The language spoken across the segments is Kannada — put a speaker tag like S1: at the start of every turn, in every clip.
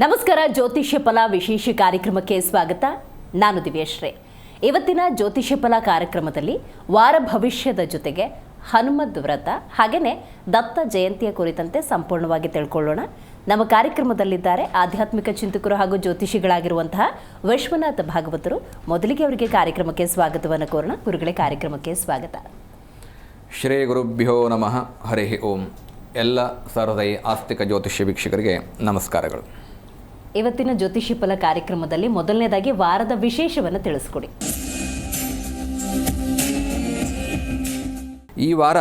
S1: ನಮಸ್ಕಾರ. ಜ್ಯೋತಿಷ್ಯ ಫಲ ವಿಶೇಷ ಕಾರ್ಯಕ್ರಮಕ್ಕೆ ಸ್ವಾಗತ. ನಾನು ದಿವ್ಯಶ್ರೀ. ಇವತ್ತಿನ ಜ್ಯೋತಿಷ್ಯ ಫಲ ಕಾರ್ಯಕ್ರಮದಲ್ಲಿ ವಾರ ಭವಿಷ್ಯದ ಜೊತೆಗೆ ಹನುಮದ್ ವ್ರತ ಹಾಗೆಯೇ ದತ್ತ ಜಯಂತಿಯ ಕುರಿತಂತೆ ಸಂಪೂರ್ಣವಾಗಿ ತಿಳ್ಕೊಳ್ಳೋಣ. ನಮ್ಮ ಕಾರ್ಯಕ್ರಮದಲ್ಲಿದ್ದಾರೆ ಆಧ್ಯಾತ್ಮಿಕ ಚಿಂತಕರು ಹಾಗೂ ಜ್ಯೋತಿಷಿಗಳಾಗಿರುವಂತಹ ವಿಶ್ವನಾಥ ಭಾಗವತರು. ಮೊದಲಿಗೆ ಅವರಿಗೆ ಕಾರ್ಯಕ್ರಮಕ್ಕೆ ಸ್ವಾಗತವನ್ನು ಕೋರೋಣ. ಗುರುಗಳೇ, ಕಾರ್ಯಕ್ರಮಕ್ಕೆ ಸ್ವಾಗತ.
S2: ಶ್ರೀ ಗುರುಭ್ಯೋ ನಮಃ. ಹರಿ ಓಂ. ಎಲ್ಲ ಸಹೃದಯ ಆಸ್ತಿಕ ಜ್ಯೋತಿಷ್ಯ ವೀಕ್ಷಕರಿಗೆ ನಮಸ್ಕಾರಗಳು.
S1: ಇವತ್ತಿನ ಜ್ಯೋತಿಷಿ ಫಲ ಕಾರ್ಯಕ್ರಮದಲ್ಲಿ ಮೊದಲನೇದಾಗಿ ವಾರದ ವಿಶೇಷವನ್ನು ತಿಳಿಸ್ಕೊಡಿ.
S2: ಈ ವಾರ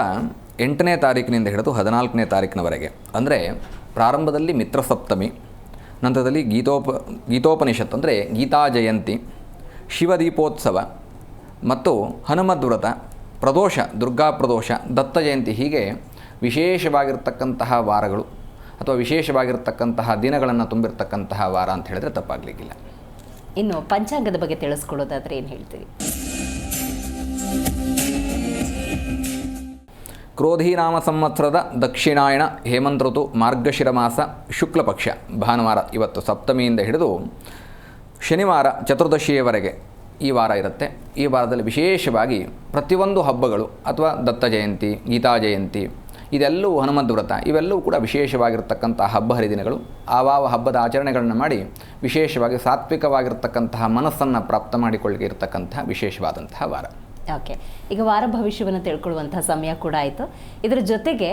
S2: 8ನೇ ತಾರೀಕಿನಿಂದ ಹಿಡಿದು 14ನೇ ತಾರೀಕಿನವರೆಗೆ, ಅಂದರೆ ಪ್ರಾರಂಭದಲ್ಲಿ ಮಿತ್ರ ಸಪ್ತಮಿ, ನಂತರದಲ್ಲಿ ಗೀತೋಪನಿಷತ್ತು ಅಂದರೆ ಗೀತಾ ಜಯಂತಿ, ಶಿವದೀಪೋತ್ಸವ ಮತ್ತು ಹನುಮದ್ ವ್ರತ, ಪ್ರದೋಷ, ದುರ್ಗಾ ಪ್ರದೋಷ, ದತ್ತ ಜಯಂತಿ, ಹೀಗೆ ವಿಶೇಷವಾಗಿರ್ತಕ್ಕಂತಹ ವಾರಗಳು ಅಥವಾ ವಿಶೇಷವಾಗಿರ್ತಕ್ಕಂತಹ ದಿನಗಳನ್ನು ತುಂಬಿರ್ತಕ್ಕಂತಹ ವಾರ ಅಂತ ಹೇಳಿದ್ರೆ ತಪ್ಪಾಗಲಿಕ್ಕಿಲ್ಲ.
S1: ಇನ್ನು ಪಂಚಾಂಗದ ಬಗ್ಗೆ ತಿಳಿಸ್ಕೊಡೋದಾದರೆ ಏನು ಹೇಳ್ತೀವಿ?
S2: ಕ್ರೋಧೀನಾಮ ಸಂವತ್ಸರದ ದಕ್ಷಿಣಾಯಣ ಹೇಮಂತ ಋತು ಮಾರ್ಗಶಿರ ಮಾಸ ಶುಕ್ಲ ಪಕ್ಷ ಭಾನುವಾರ, ಇವತ್ತು ಸಪ್ತಮಿಯಿಂದ ಹಿಡಿದು ಶನಿವಾರ ಚತುರ್ದಶಿಯವರೆಗೆ ಈ ವಾರ ಇರುತ್ತೆ. ಈ ವಾರದಲ್ಲಿ ವಿಶೇಷವಾಗಿ ಪ್ರತಿಯೊಂದು ಹಬ್ಬಗಳು ಅಥವಾ ದತ್ತ ಜಯಂತಿ, ಗೀತಾ ಜಯಂತಿ, ಇದೆಲ್ಲವೂ ಹನುಮದ್ ವ್ರತ, ಇವೆಲ್ಲವೂ ಕೂಡ ವಿಶೇಷವಾಗಿರ್ತಕ್ಕಂಥ ಹಬ್ಬ ಹರಿದಿನಗಳು. ಆವಾವ ಹಬ್ಬದ ಆಚರಣೆಗಳನ್ನು ಮಾಡಿ ವಿಶೇಷವಾಗಿ ಸಾತ್ವಿಕವಾಗಿರ್ತಕ್ಕಂತಹ ಮನಸ್ಸನ್ನು ಪ್ರಾಪ್ತ ಮಾಡಿಕೊಳ್ಳಿಕ್ಕೆ ಇರತಕ್ಕಂತಹ ವಿಶೇಷವಾದಂತಹ ವಾರ.
S1: ಓಕೆ, ಈಗ ವಾರ ಭವಿಷ್ಯವನ್ನು ತಿಳ್ಕೊಳ್ಳುವಂತಹ ಸಮಯ ಕೂಡ ಆಯಿತು. ಇದರ ಜೊತೆಗೆ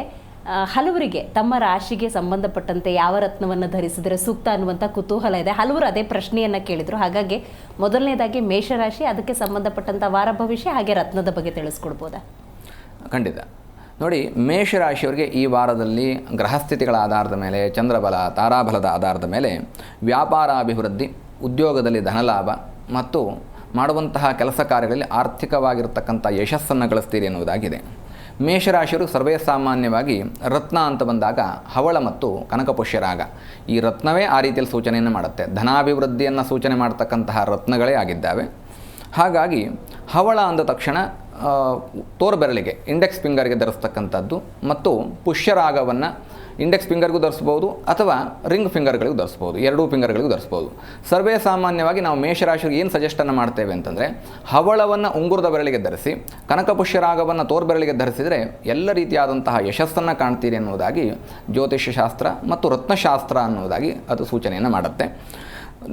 S1: ಹಲವರಿಗೆ ತಮ್ಮ ರಾಶಿಗೆ ಸಂಬಂಧಪಟ್ಟಂತೆ ಯಾವ ರತ್ನವನ್ನು ಧರಿಸಿದರೆ ಸೂಕ್ತ ಅನ್ನುವಂಥ ಕುತೂಹಲ ಇದೆ. ಹಲವರು ಅದೇ ಪ್ರಶ್ನೆಯನ್ನು ಕೇಳಿದರು. ಹಾಗಾಗಿ ಮೊದಲನೇದಾಗಿ ಮೇಷರಾಶಿ, ಅದಕ್ಕೆ ಸಂಬಂಧಪಟ್ಟಂಥ ವಾರ ಭವಿಷ್ಯ ಹಾಗೆ ರತ್ನದ ಬಗ್ಗೆ ತಿಳಿಸ್ಕೊಡ್ಬೋದಾ?
S2: ಖಂಡಿತ. ನೋಡಿ, ಮೇಷರಾಶಿಯವರಿಗೆ ಈ ವಾರದಲ್ಲಿ ಗ್ರಹಸ್ಥಿತಿಗಳ ಆಧಾರದ ಮೇಲೆ, ಚಂದ್ರಬಲ, ತಾರಾಬಲದ ಆಧಾರದ ಮೇಲೆ ವ್ಯಾಪಾರಾಭಿವೃದ್ಧಿ, ಉದ್ಯೋಗದಲ್ಲಿ ಧನಲಾಭ ಮತ್ತು ಮಾಡುವಂತಹ ಕೆಲಸ ಕಾರ್ಯಗಳಲ್ಲಿ ಆರ್ಥಿಕವಾಗಿರ್ತಕ್ಕಂಥ ಯಶಸ್ಸನ್ನು ಗಳಿಸ್ತೀರಿ ಎನ್ನುವುದಾಗಿದೆ. ಮೇಷರಾಶಿಯವರು ಸರ್ವೇ ಸಾಮಾನ್ಯವಾಗಿ ರತ್ನ ಅಂತ ಬಂದಾಗ ಹವಳ ಮತ್ತು ಕನಕಪುಷ್ಯರಾಗ, ಈ ರತ್ನವೇ ಆ ರೀತಿಯಲ್ಲಿ ಸೂಚನೆಯನ್ನು ಮಾಡುತ್ತೆ. ಧನಾಭಿವೃದ್ಧಿಯನ್ನು ಸೂಚನೆ ಮಾಡತಕ್ಕಂತಹ ರತ್ನಗಳೇ ಆಗಿದ್ದಾವೆ. ಹಾಗಾಗಿ ಹವಳ ಅಂದ ತಕ್ಷಣ ತೋರ್ಬೆರಳಿಗೆ, ಇಂಡೆಕ್ಸ್ ಫಿಂಗರ್ಗೆ ಧರಿಸ್ತಕ್ಕಂಥದ್ದು, ಮತ್ತು ಪುಷ್ಯರಾಗವನ್ನು ಇಂಡೆಕ್ಸ್ ಫಿಂಗರ್ಗೂ ಧರಿಸ್ಬೋದು ಅಥವಾ ರಿಂಗ್ ಫಿಂಗರ್ಗಳಿಗೂ ಧರಿಸ್ಬೋದು, ಎರಡೂ ಫಿಂಗರ್ಗಳಿಗೂ ಧರಿಸ್ಬೋದು. ಸರ್ವೇ ಸಾಮಾನ್ಯವಾಗಿ ನಾವು ಮೇಷರಾಶಿಗೆ ಏನು ಸಜೆಸ್ಟನ್ನು ಮಾಡ್ತೇವೆ ಅಂತಂದರೆ, ಹವಳವನ್ನು ಉಂಗುರದ ಬೆರಳಿಗೆ ಧರಿಸಿ, ಕನಕಪುಷ್ಯರಾಗವನ್ನು ತೋರ್ಬೆರಳಿಗೆ ಧರಿಸಿದರೆ ಎಲ್ಲ ರೀತಿಯಾದಂತಹ ಯಶಸ್ಸನ್ನು ಕಾಣ್ತೀರಿ ಎನ್ನುವುದಾಗಿ ಜ್ಯೋತಿಷ್ಯ ಶಾಸ್ತ್ರ ಮತ್ತು ರತ್ನಶಾಸ್ತ್ರ ಅನ್ನುವುದಾಗಿ ಅದು ಸೂಚನೆಯನ್ನು ಮಾಡುತ್ತೆ.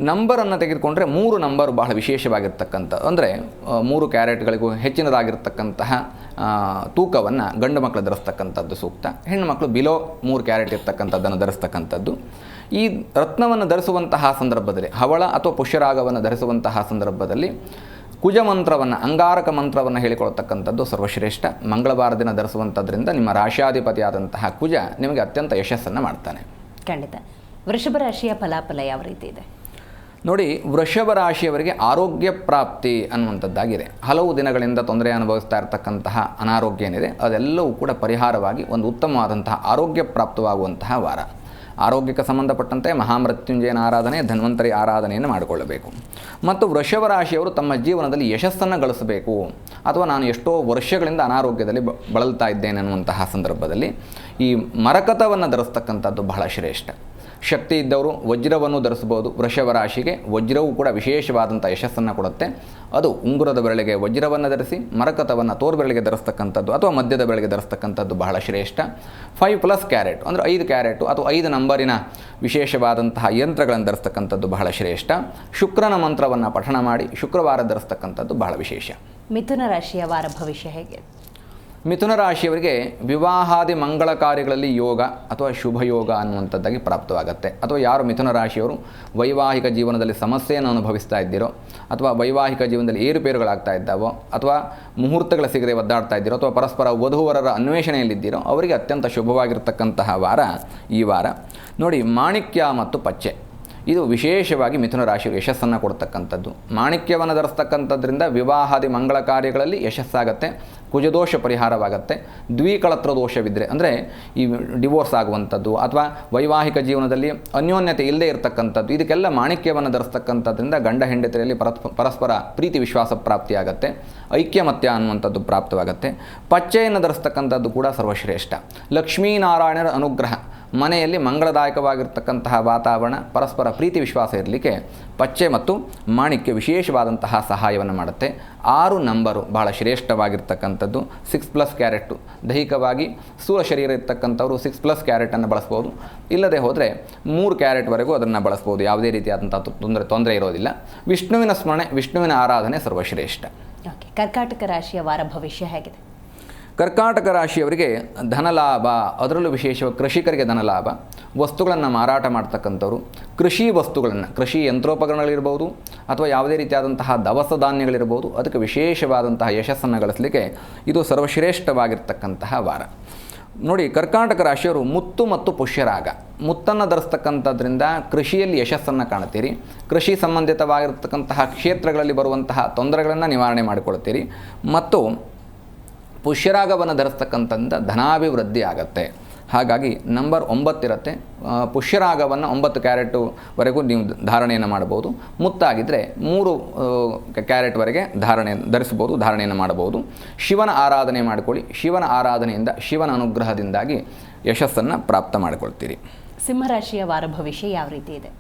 S2: ನಂಬರನ್ನು ತೆಗೆದುಕೊಂಡ್ರೆ 3 ನಂಬರು ಬಹಳ ವಿಶೇಷವಾಗಿರ್ತಕ್ಕಂಥ, ಅಂದರೆ 3 ಕ್ಯಾರೆಟ್ಗಳಿಗೂ ಹೆಚ್ಚಿನದಾಗಿರ್ತಕ್ಕಂತಹ ತೂಕವನ್ನು ಗಂಡು ಮಕ್ಕಳು ಧರಿಸ್ತಕ್ಕಂಥದ್ದು ಸೂಕ್ತ. ಹೆಣ್ಣು ಮಕ್ಕಳು ಬಿಲೋ 3 ಕ್ಯಾರೆಟ್ ಇರ್ತಕ್ಕಂಥದ್ದನ್ನು ಧರಿಸ್ತಕ್ಕಂಥದ್ದು. ಈ ರತ್ನವನ್ನು ಧರಿಸುವಂತಹ ಸಂದರ್ಭದಲ್ಲಿ, ಹವಳ ಅಥವಾ ಪುಷ್ಯರಾಗವನ್ನು ಧರಿಸುವಂತಹ ಸಂದರ್ಭದಲ್ಲಿ ಕುಜ ಮಂತ್ರವನ್ನು, ಅಂಗಾರಕ ಮಂತ್ರವನ್ನು ಹೇಳಿಕೊಳ್ತಕ್ಕಂಥದ್ದು ಸರ್ವಶ್ರೇಷ್ಠ. ಮಂಗಳವಾರ ದಿನ ಧರಿಸುವಂಥದ್ರಿಂದ ನಿಮ್ಮ ರಾಶಿಯಾಧಿಪತಿಯಾದಂತಹ ಕುಜ ನಿಮಗೆ ಅತ್ಯಂತ ಯಶಸ್ಸನ್ನು ಮಾಡ್ತಾನೆ.
S1: ಖಂಡಿತ. ವೃಷಭ ರಾಶಿಯ ಫಲಾಫಲ ಯಾವ ರೀತಿ ಇದೆ?
S2: ನೋಡಿ, ವೃಷಭ ರಾಶಿಯವರಿಗೆ ಆರೋಗ್ಯ ಪ್ರಾಪ್ತಿ ಅನ್ನುವಂಥದ್ದಾಗಿದೆ. ಹಲವು ದಿನಗಳಿಂದ ತೊಂದರೆ ಅನುಭವಿಸ್ತಾ ಇರತಕ್ಕಂತಹ ಅನಾರೋಗ್ಯ ಏನಿದೆ ಅದೆಲ್ಲವೂ ಕೂಡ ಪರಿಹಾರವಾಗಿ ಒಂದು ಉತ್ತಮವಾದಂತಹ ಆರೋಗ್ಯ ಪ್ರಾಪ್ತವಾಗುವಂತಹ ವಾರ. ಆರೋಗ್ಯಕ್ಕೆ ಸಂಬಂಧಪಟ್ಟಂತೆ ಮಹಾಮೃತ್ಯುಂಜಯನ ಆರಾಧನೆ, ಧನ್ವಂತರಿ ಆರಾಧನೆಯನ್ನು ಮಾಡಿಕೊಳ್ಳಬೇಕು. ಮತ್ತು ವೃಷಭ ರಾಶಿಯವರು ತಮ್ಮ ಜೀವನದಲ್ಲಿ ಯಶಸ್ಸನ್ನು ಗಳಿಸಬೇಕು, ಅಥವಾ ನಾನು ಎಷ್ಟೋ ವರ್ಷಗಳಿಂದ ಅನಾರೋಗ್ಯದಲ್ಲಿ ಬಳಲ್ತಾ ಇದ್ದೇನೆ ಅನ್ನುವಂತಹ ಸಂದರ್ಭದಲ್ಲಿ ಈ ಮರಕತವನ್ನು ಧರಿಸ್ತಕ್ಕಂಥದ್ದು ಬಹಳ ಶ್ರೇಷ್ಠ. ಶಕ್ತಿ ಇದ್ದವರು ವಜ್ರವನ್ನು ಧರಿಸ್ಬೋದು. ವೃಷಭ ರಾಶಿಗೆ ವಜ್ರವು ಕೂಡ ವಿಶೇಷವಾದಂಥ ಯಶಸ್ಸನ್ನು ಕೊಡುತ್ತೆ. ಅದು ಉಂಗುರದ ಬೆರಳಿಗೆ ವಜ್ರವನ್ನು ಧರಿಸಿ, ಮರಕತವನ್ನು ತೋರ್ಬೆರಳಿಗೆ ಧರಿಸ್ತಕ್ಕಂಥದ್ದು ಅಥವಾ ಮಧ್ಯದ ಬೆರಳಿಗೆ ಧರಿಸ್ತಕ್ಕಂಥದ್ದು ಬಹಳ ಶ್ರೇಷ್ಠ. 5+ ಕ್ಯಾರೆಟ್ ಅಂದರೆ 5 ಕ್ಯಾರೆಟು ಅಥವಾ 5 ನಂಬರಿನ ವಿಶೇಷವಾದಂತಹ ಯಂತ್ರಗಳನ್ನು ಧರಿಸ್ತಕ್ಕಂಥದ್ದು ಬಹಳ ಶ್ರೇಷ್ಠ. ಶುಕ್ರನ ಮಂತ್ರವನ್ನು ಪಠಣ ಮಾಡಿ ಶುಕ್ರವಾರ ಧರಿಸ್ತಕ್ಕಂಥದ್ದು ಬಹಳ ವಿಶೇಷ.
S1: ಮಿಥುನ ರಾಶಿಯ ವಾರ ಭವಿಷ್ಯ ಹೇಗೆ?
S2: ಮಿಥುನ ರಾಶಿಯವರಿಗೆ ವಿವಾಹಾದಿ ಮಂಗಳ ಕಾರ್ಯಗಳಲ್ಲಿ ಯೋಗ ಅಥವಾ ಶುಭ ಯೋಗ ಅನ್ನುವಂಥದ್ದಾಗಿ ಪ್ರಾಪ್ತವಾಗುತ್ತೆ. ಅಥವಾ ಯಾರು ಮಿಥುನ ರಾಶಿಯವರು ವೈವಾಹಿಕ ಜೀವನದಲ್ಲಿ ಸಮಸ್ಯೆಯನ್ನು ಅನುಭವಿಸ್ತಾ ಇದ್ದೀರೋ, ಅಥವಾ ವೈವಾಹಿಕ ಜೀವನದಲ್ಲಿ ಏರುಪೇರುಗಳಾಗ್ತಾ ಇದ್ದಾವೋ, ಅಥವಾ ಮುಹೂರ್ತಗಳ ಸಿಗದೆ ಒದ್ದಾಡ್ತಾ ಇದ್ದೀರೋ, ಅಥವಾ ಪರಸ್ಪರ ವಧುವರರ ಅನ್ವೇಷಣೆಯಲ್ಲಿದ್ದೀರೋ ಅವರಿಗೆ ಅತ್ಯಂತ ಶುಭವಾಗಿರ್ತಕ್ಕಂತಹ ವಾರ ಈ ವಾರ. ನೋಡಿ, ಮಾಣಿಕ್ಯ ಮತ್ತು ಪಚ್ಚೆ ಇದು ವಿಶೇಷವಾಗಿ ಮಿಥುನ ರಾಶಿಯವರು ಯಶಸ್ಸನ್ನು ಕೊಡ್ತಕ್ಕಂಥದ್ದು. ಮಾಣಿಕ್ಯವನ್ನು ಧರಿಸ್ತಕ್ಕಂಥದ್ರಿಂದ ವಿವಾಹಾದಿ ಮಂಗಳ ಕಾರ್ಯಗಳಲ್ಲಿ ಯಶಸ್ಸಾಗತ್ತೆ. ಕುಜದೋಷ ಪರಿಹಾರವಾಗುತ್ತೆ. ದ್ವಿಕಳತ್ರ ದೋಷವಿದ್ದರೆ ಅಂದರೆ ಈ ಡಿವೋರ್ಸ್ ಆಗುವಂಥದ್ದು ಅಥವಾ ವೈವಾಹಿಕ ಜೀವನದಲ್ಲಿ ಅನ್ಯೋನ್ಯತೆ ಇಲ್ಲದೇ ಇರತಕ್ಕಂಥದ್ದು, ಇದಕ್ಕೆಲ್ಲ ಮಾಣಿಕ್ಯವನ್ನು ಧರಿಸ್ತಕ್ಕಂಥದ್ರಿಂದ ಗಂಡ ಹೆಂಡತಿಯಲ್ಲಿ ಪರಸ್ಪರ ಪ್ರೀತಿ ವಿಶ್ವಾಸ ಪ್ರಾಪ್ತಿಯಾಗತ್ತೆ, ಐಕ್ಯಮತ್ಯ ಅನ್ನುವಂಥದ್ದು ಪ್ರಾಪ್ತವಾಗುತ್ತೆ. ಪಚ್ಚೆಯನ್ನು ಧರಿಸ್ತಕ್ಕಂಥದ್ದು ಕೂಡ ಸರ್ವಶ್ರೇಷ್ಠ. ಲಕ್ಷ್ಮೀನಾರಾಯಣರ ಅನುಗ್ರಹ, ಮನೆಯಲ್ಲಿ ಮಂಗಳದಾಯಕವಾಗಿರ್ತಕ್ಕಂತಹ ವಾತಾವರಣ, ಪರಸ್ಪರ ಪ್ರೀತಿ ವಿಶ್ವಾಸ ಇರಲಿಕ್ಕೆ ಪಚ್ಚೆ ಮತ್ತು ಮಾಣಿಕ್ಯ ವಿಶೇಷವಾದಂತಹ ಸಹಾಯವನ್ನು ಮಾಡುತ್ತೆ. 6 ನಂಬರು ಬಹಳ ಶ್ರೇಷ್ಠವಾಗಿರ್ತಕ್ಕಂಥದ್ದು. 6+ ಕ್ಯಾರೆಟು, ದೈಹಿಕವಾಗಿ ಸ್ಥೂಲ ಶರೀರ ಇರ್ತಕ್ಕಂಥವ್ರು 6+ ಕ್ಯಾರೆಟನ್ನು ಬಳಸ್ಬೋದು. ಇಲ್ಲದೆ ಹೋದರೆ 3 ಕ್ಯಾರೆಟ್ವರೆಗೂ ಅದನ್ನು ಬಳಸ್ಬೋದು. ಯಾವುದೇ ರೀತಿಯಾದಂಥ ತೊಂದರೆ ಇರೋದಿಲ್ಲ. ವಿಷ್ಣುವಿನ ಸ್ಮರಣೆ, ವಿಷ್ಣುವಿನ ಆರಾಧನೆ ಸರ್ವಶ್ರೇಷ್ಠ.
S1: ಓಕೆ, ಕರ್ಕಾಟಕ ರಾಶಿಯ ವಾರ ಭವಿಷ್ಯ ಹೇಗಿದೆ?
S2: ಕರ್ಕಾಟಕ ರಾಶಿಯವರಿಗೆ ಧನಲಾಭ, ಅದರಲ್ಲೂ ವಿಶೇಷವಾಗಿ ಕೃಷಿಕರಿಗೆ ಧನಲಾಭ. ವಸ್ತುಗಳನ್ನು ಮಾರಾಟ ಮಾಡ್ತಕ್ಕಂಥವ್ರು, ಕೃಷಿ ವಸ್ತುಗಳನ್ನು, ಕೃಷಿ ಯಂತ್ರೋಪಕರಣಗಳಿರ್ಬೋದು ಅಥವಾ ಯಾವುದೇ ರೀತಿಯಾದಂತಹ ದವಸ ಧಾನ್ಯಗಳಿರ್ಬೋದು, ಅದಕ್ಕೆ ವಿಶೇಷವಾದಂತಹ ಯಶಸ್ಸನ್ನು ಗಳಿಸಲಿಕ್ಕೆ ಇದು ಸರ್ವಶ್ರೇಷ್ಠವಾಗಿರ್ತಕ್ಕಂತಹ ವಾರ. ನೋಡಿ, ಕರ್ಕಾಟಕ ರಾಶಿಯವರು ಮುತ್ತು ಮತ್ತು ಪುಷ್ಯರಾಗ, ಮುತ್ತನ್ನು ಧರಿಸ್ತಕ್ಕಂಥದ್ರಿಂದ ಕೃಷಿಯಲ್ಲಿ ಯಶಸ್ಸನ್ನು ಕಾಣ್ತೀರಿ. ಕೃಷಿ ಸಂಬಂಧಿತವಾಗಿರ್ತಕ್ಕಂತಹ ಕ್ಷೇತ್ರಗಳಲ್ಲಿ ಬರುವಂತಹ ತೊಂದರೆಗಳನ್ನು ನಿವಾರಣೆ ಮಾಡಿಕೊಳ್ತೀರಿ. ಮತ್ತು ಪುಷ್ಯರಾಗವನ್ನು ಧರಿಸ್ತಕ್ಕಂಥದ್ದು ಧನಾಭಿವೃದ್ಧಿ ಆಗತ್ತೆ. ಹಾಗಾಗಿ ನಂಬರ್ 9 ಇರುತ್ತೆ. ಪುಷ್ಯರಾಗವನ್ನು 9 ಕ್ಯಾರೆಟ್ವರೆಗೂ ನೀವು ಧಾರಣೆಯನ್ನು ಮಾಡ್ಬೋದು. ಮುತ್ತಾಗಿದ್ದರೆ 3 ಕ್ಯಾರೆಟ್ವರೆಗೆ ಧರಿಸ್ಬೋದು, ಧಾರಣೆಯನ್ನು ಮಾಡಬಹುದು. ಶಿವನ ಆರಾಧನೆ ಮಾಡಿಕೊಳ್ಳಿ. ಶಿವನ ಆರಾಧನೆಯಿಂದ, ಶಿವನ ಅನುಗ್ರಹದಿಂದಾಗಿ ಯಶಸ್ಸನ್ನು ಪ್ರಾಪ್ತ ಮಾಡಿಕೊಳ್ತೀರಿ.
S1: ಸಿಂಹರಾಶಿಯ ವಾರ ಭವಿಷ್ಯ ಯಾವ ರೀತಿ ಇದೆ?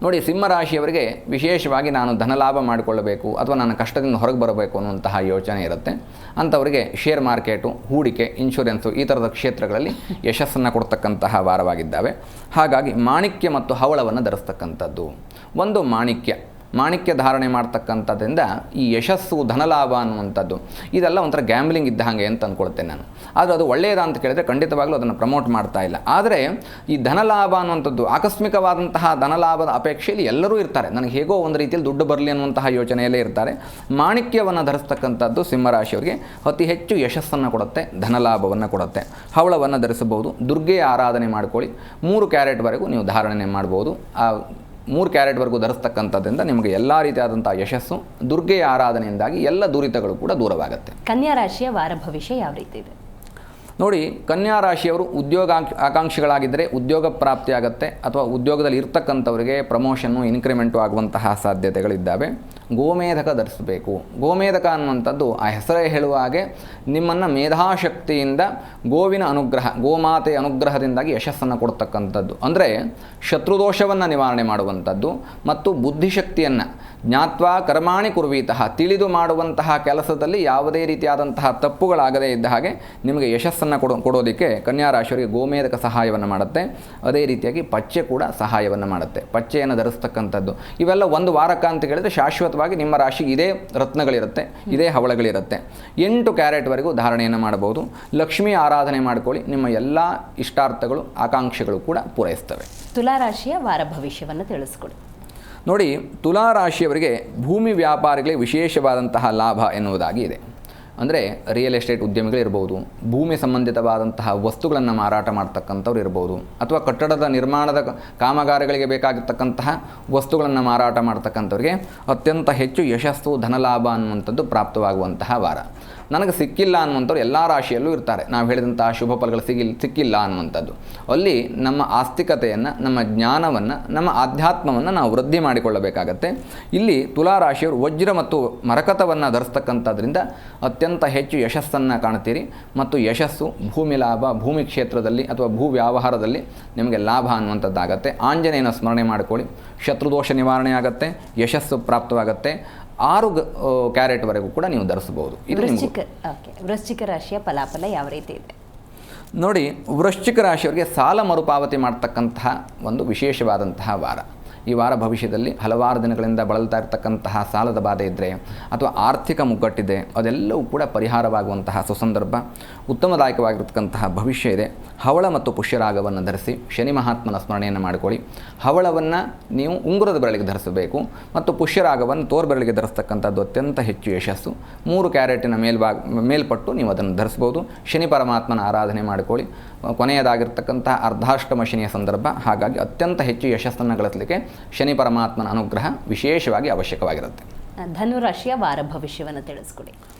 S2: ನೋಡಿ, ಸಿಂಹರಾಶಿಯವರಿಗೆ ವಿಶೇಷವಾಗಿ ನಾನು ಧನಲಾಭ ಮಾಡಿಕೊಳ್ಳಬೇಕು ಅಥವಾ ನನ್ನ ಕಷ್ಟದಿಂದ ಹೊರಗೆ ಬರಬೇಕು ಅನ್ನುವಂತಹ ಯೋಚನೆ ಇರುತ್ತೆ. ಅಂಥವರಿಗೆ ಶೇರ್ ಮಾರ್ಕೆಟು, ಹೂಡಿಕೆ, ಇನ್ಶೂರೆನ್ಸು ಈ ಥರದ ಕ್ಷೇತ್ರಗಳಲ್ಲಿ ಯಶಸ್ಸನ್ನು ಕೊಡ್ತಕ್ಕಂತಹ ವಾರವಾಗಿದ್ದಾವೆ. ಹಾಗಾಗಿ ಮಾಣಿಕ್ಯ ಮತ್ತು ಹವಳವನ್ನು ಧರಿಸ್ತಕ್ಕಂಥದ್ದು. ಒಂದು ಮಾಣಿಕ್ಯ ಧಾರಣೆ ಮಾಡ್ತಕ್ಕಂಥದ್ರಿಂದ ಈ ಯಶಸ್ಸು, ಧನಲಾಭ ಅನ್ನುವಂಥದ್ದು ಇದೆಲ್ಲ ಒಂಥರ ಗ್ಯಾಂಬ್ಲಿಂಗ್ ಇದ್ದ ಹಾಗೆ ಅಂತ ಅಂದ್ಕೊಳ್ತೇನೆ ನಾನು. ಆದರೆ ಅದು ಒಳ್ಳೆಯದ ಅಂತ ಕೇಳಿದರೆ ಖಂಡಿತವಾಗ್ಲೂ ಅದನ್ನು ಪ್ರಮೋಟ್ ಮಾಡ್ತಾ ಇಲ್ಲ. ಆದರೆ ಈ ಧನಲಾಭ ಅನ್ನುವಂಥದ್ದು, ಆಕಸ್ಮಿಕವಾದಂತಹ ಧನಲಾಭದ ಅಪೇಕ್ಷೆಯಲ್ಲಿ ಎಲ್ಲರೂ ಇರ್ತಾರೆ. ನನಗೆ ಹೇಗೋ ಒಂದು ರೀತಿಯಲ್ಲಿ ದುಡ್ಡು ಬರಲಿ ಅನ್ನುವಂತಹ ಯೋಚನೆಯಲ್ಲೇ ಇರ್ತಾರೆ. ಮಾಣಿಕ್ಯವನ್ನು ಧರಿಸ್ತಕ್ಕಂಥದ್ದು ಸಿಂಹರಾಶಿಯವರಿಗೆ ಅತಿ ಹೆಚ್ಚು ಯಶಸ್ಸನ್ನು ಕೊಡುತ್ತೆ, ಧನಲಾಭವನ್ನು ಕೊಡುತ್ತೆ. ಹವಳವನ್ನು ಧರಿಸಬಹುದು. ದುರ್ಗೆಯ ಆರಾಧನೆ ಮಾಡ್ಕೊಳ್ಳಿ. 3 ಕ್ಯಾರೆಟ್ವರೆಗೂ ನೀವು ಧಾರಣೆ ಮಾಡ್ಬೋದು. ಆ 3 ಕ್ಯಾರೆಟ್ವರೆಗೂ ಧರಿಸ್ತಕ್ಕಂಥದ್ರಿಂದ ನಿಮಗೆ ಎಲ್ಲ ರೀತಿಯಾದಂಥ ಯಶಸ್ಸು, ದುರ್ಗೆಯ ಆರಾಧನೆಯಿಂದಾಗಿ ಎಲ್ಲ ದುರಿತಗಳು ಕೂಡ ದೂರವಾಗುತ್ತೆ.
S1: ಕನ್ಯಾ ರಾಶಿಯ ವಾರ ಭವಿಷ್ಯ ಯಾವ ರೀತಿ ಇದೆ?
S2: ನೋಡಿ, ಕನ್ಯಾ ರಾಶಿಯವರು ಆಕಾಂಕ್ಷಿಗಳಾಗಿದ್ದರೆ ಉದ್ಯೋಗ ಪ್ರಾಪ್ತಿಯಾಗತ್ತೆ ಅಥವಾ ಉದ್ಯೋಗದಲ್ಲಿ ಇರ್ತಕ್ಕಂಥವರಿಗೆ ಪ್ರಮೋಷನ್ನು, ಇನ್ಕ್ರಿಮೆಂಟು ಆಗುವಂತಹ ಸಾಧ್ಯತೆಗಳಿದ್ದಾವೆ. ಗೋಮೇಧಕ ಧರಿಸಬೇಕು. ಗೋಮೇಧಕ ಅನ್ನುವಂಥದ್ದು ಆ ಹೆಸರೇ ಹೇಳುವ ಹಾಗೆ ನಿಮ್ಮನ್ನು ಮೇಧಾಶಕ್ತಿಯಿಂದ ಗೋವಿನ ಅನುಗ್ರಹ, ಗೋಮಾತೆಯ ಅನುಗ್ರಹದಿಂದಾಗಿ ಯಶಸ್ಸನ್ನು ಕೊಡ್ತಕ್ಕಂಥದ್ದು. ಅಂದರೆ ಶತ್ರುದೋಷವನ್ನು ನಿವಾರಣೆ ಮಾಡುವಂಥದ್ದು ಮತ್ತು ಬುದ್ಧಿಶಕ್ತಿಯನ್ನು ಜ್ಞಾತ್ವಾ ಕರ್ಮಾಣಿ ಕುರ್ವೀತಃ, ತಿಳಿದು ಮಾಡುವಂತಹ ಕೆಲಸದಲ್ಲಿ ಯಾವುದೇ ರೀತಿಯಾದಂತಹ ತಪ್ಪುಗಳಾಗದೇ ಇದ್ದ ಹಾಗೆ ನಿಮಗೆ ಯಶಸ್ಸನ್ನು ಕೊಡೋದಕ್ಕೆ ಕನ್ಯಾ ರಾಶಿಯವರಿಗೆ ಗೋಮೇಧಕ ಸಹಾಯವನ್ನು ಮಾಡುತ್ತೆ. ಅದೇ ರೀತಿಯಾಗಿ ಪಚ್ಚೆ ಕೂಡ ಸಹಾಯವನ್ನು ಮಾಡುತ್ತೆ. ಪಚ್ಚೆಯನ್ನು ಧರಿಸ್ತಕ್ಕಂಥದ್ದು ಇವೆಲ್ಲ ಒಂದು ವಾರಕ್ಕೆ ಅಂತ ಹೇಳಿದರೆ ಶಾಶ್ವತವಾಗಿ ನಿಮ್ಮ ರಾಶಿಗೆ ಇದೇ ರತ್ನಗಳಿರುತ್ತೆ, ಇದೇ ಹವಳಗಳಿರುತ್ತೆ. 8 ಕ್ಯಾರೆಟ್ವರೆಗೂ ಧಾರಣೆಯನ್ನು ಮಾಡಬಹುದು. ಲಕ್ಷ್ಮೀ ಆರಾಧನೆ ಮಾಡಿಕೊಳ್ಳಿ. ನಿಮ್ಮ ಎಲ್ಲ ಇಷ್ಟಾರ್ಥಗಳು, ಆಕಾಂಕ್ಷೆಗಳು ಕೂಡ ಪೂರೈಸ್ತವೆ.
S1: ತುಲಾರಾಶಿಯ ವಾರ ಭವಿಷ್ಯವನ್ನು ತಿಳಿಸ್ಕೊಡಿ.
S2: ನೋಡಿ, ತುಲಾರಾಶಿಯವರಿಗೆ ಭೂಮಿ ವ್ಯಾಪಾರಿಗಳಿಗೆ ವಿಶೇಷವಾದಂತಹ ಲಾಭ ಎನ್ನುವುದಾಗಿ ಇದೆ. ಅಂದರೆ ರಿಯಲ್ ಎಸ್ಟೇಟ್ ಉದ್ಯಮಿಗಳಿರ್ಬೋದು, ಭೂಮಿ ಸಂಬಂಧಿತವಾದಂತಹ ವಸ್ತುಗಳನ್ನು ಮಾರಾಟ ಮಾಡ್ತಕ್ಕಂಥವ್ರು ಇರ್ಬೋದು, ಅಥವಾ ಕಟ್ಟಡದ ನಿರ್ಮಾಣದ ಕಾಮಗಾರಿಗಳಿಗೆ ಬೇಕಾಗಿರ್ತಕ್ಕಂತಹ ವಸ್ತುಗಳನ್ನು ಮಾರಾಟ ಮಾಡ್ತಕ್ಕಂಥವ್ರಿಗೆ ಅತ್ಯಂತ ಹೆಚ್ಚು ಯಶಸ್ಸು, ಧನಲಾಭ ಅನ್ನುವಂಥದ್ದು ಪ್ರಾಪ್ತವಾಗುವಂತಹ ವಾರ. ನನಗೆ ಸಿಕ್ಕಿಲ್ಲ ಅನ್ನುವಂಥವ್ರು ಎಲ್ಲ ರಾಶಿಯಲ್ಲೂ ಇರ್ತಾರೆ. ನಾವು ಹೇಳಿದಂತಹ ಶುಭ ಫಲಗಳು ಸಿಕ್ಕಿಲ್ಲ ಅನ್ನುವಂಥದ್ದು. ಅಲ್ಲಿ ನಮ್ಮ ಆಸ್ತಿಕತೆಯನ್ನು, ನಮ್ಮ ಜ್ಞಾನವನ್ನು, ನಮ್ಮ ಆಧ್ಯಾತ್ಮವನ್ನು ನಾವು ವೃದ್ಧಿ ಮಾಡಿಕೊಳ್ಳಬೇಕಾಗತ್ತೆ. ಇಲ್ಲಿ ತುಲಾರಾಶಿಯವರು ವಜ್ರ ಮತ್ತು ಮರಕತವನ್ನು ಧರಿಸ್ತಕ್ಕಂಥದ್ರಿಂದ ಅತ್ಯಂತ ಹೆಚ್ಚು ಯಶಸ್ಸನ್ನು ಕಾಣ್ತೀರಿ. ಮತ್ತು ಯಶಸ್ಸು, ಭೂಮಿ ಲಾಭ, ಭೂಮಿ ಕ್ಷೇತ್ರದಲ್ಲಿ ಅಥವಾ ಭೂ ವ್ಯವಹಾರದಲ್ಲಿ ನಿಮಗೆ ಲಾಭ ಅನ್ನುವಂಥದ್ದಾಗತ್ತೆ. ಆಂಜನೇಯನ ಸ್ಮರಣೆ ಮಾಡಿಕೊಳ್ಳಿ. ಶತ್ರುದೋಷ ನಿವಾರಣೆ ಆಗುತ್ತೆ, ಯಶಸ್ಸು ಪ್ರಾಪ್ತವಾಗುತ್ತೆ. 6 ಕ್ಯಾರೆಟ್ವರೆಗೂ ಕೂಡ ನೀವು ಧರಿಸಬಹುದು.
S1: ವೃಶ್ಚಿಕ ರಾಶಿಯ ಫಲಾಫಲ ಯಾವ ರೀತಿ ಇದೆ?
S2: ನೋಡಿ, ವೃಶ್ಚಿಕ ರಾಶಿಯವರಿಗೆ ಸಾಲ ಮರುಪಾವತಿ ಮಾಡ್ತಕ್ಕಂತಹ ಒಂದು ವಿಶೇಷವಾದಂತಹ ವಾರ. ಈ ವಾರ ಭವಿಷ್ಯದಲ್ಲಿ ಹಲವಾರು ದಿನಗಳಿಂದ ಬಳಲ್ತಾ ಇರತಕ್ಕಂತಹ ಸಾಲದ ಬಾಧೆ ಇದ್ದರೆ ಅಥವಾ ಆರ್ಥಿಕ ಮುಗ್ಗಟ್ಟಿದೆ, ಅದೆಲ್ಲವೂ ಕೂಡ ಪರಿಹಾರವಾಗುವಂತಹ ಸುಸಂದರ್ಭ, ಉತ್ತಮದಾಯಕವಾಗಿರ್ತಕ್ಕಂತಹ ಭವಿಷ್ಯ ಇದೆ. ಹವಳ ಮತ್ತು ಪುಷ್ಯರಾಗವನ್ನು ಧರಿಸಿ ಶನಿ ಮಹಾತ್ಮನ ಸ್ಮರಣೆಯನ್ನು ಮಾಡಿಕೊಳ್ಳಿ. ಹವಳವನ್ನು ನೀವು ಉಂಗುರದ ಬೆರಳಿಗೆ ಧರಿಸಬೇಕು ಮತ್ತು ಪುಷ್ಯರಾಗವನ್ನು ತೋರ್ಬೆರಳಿಗೆ ಧರಿಸ್ತಕ್ಕಂಥದ್ದು ಅತ್ಯಂತ ಹೆಚ್ಚು ಯಶಸ್ಸು. 3 ಕ್ಯಾರೆಟಿನ ಮೇಲ್ಪಟ್ಟು ನೀವು ಅದನ್ನು ಧರಿಸ್ಬೋದು. ಶನಿ ಪರಮಾತ್ಮನ ಆರಾಧನೆ ಮಾಡಿಕೊಳ್ಳಿ. ಕೊನೆಯದಾಗಿರ್ತಕ್ಕಂತಹ ಅರ್ಧಾಷ್ಟಮ ಶನಿಯ ಸಂದರ್ಭ. ಹಾಗಾಗಿ ಅತ್ಯಂತ ಹೆಚ್ಚು ಯಶಸ್ಸನ್ನು ಗಳಿಸಲಿಕ್ಕೆ ಶನಿ ಪರಮಾತ್ಮನ ಅನುಗ್ರಹ ವಿಶೇಷವಾಗಿ ಅವಶ್ಯಕವಾಗಿರುತ್ತೆ.
S1: ಧನುರಾಶಿಯ ವಾರ ಭವಿಷ್ಯವನ್ನು ತಿಳಿಸ್ಕೊಡಿ.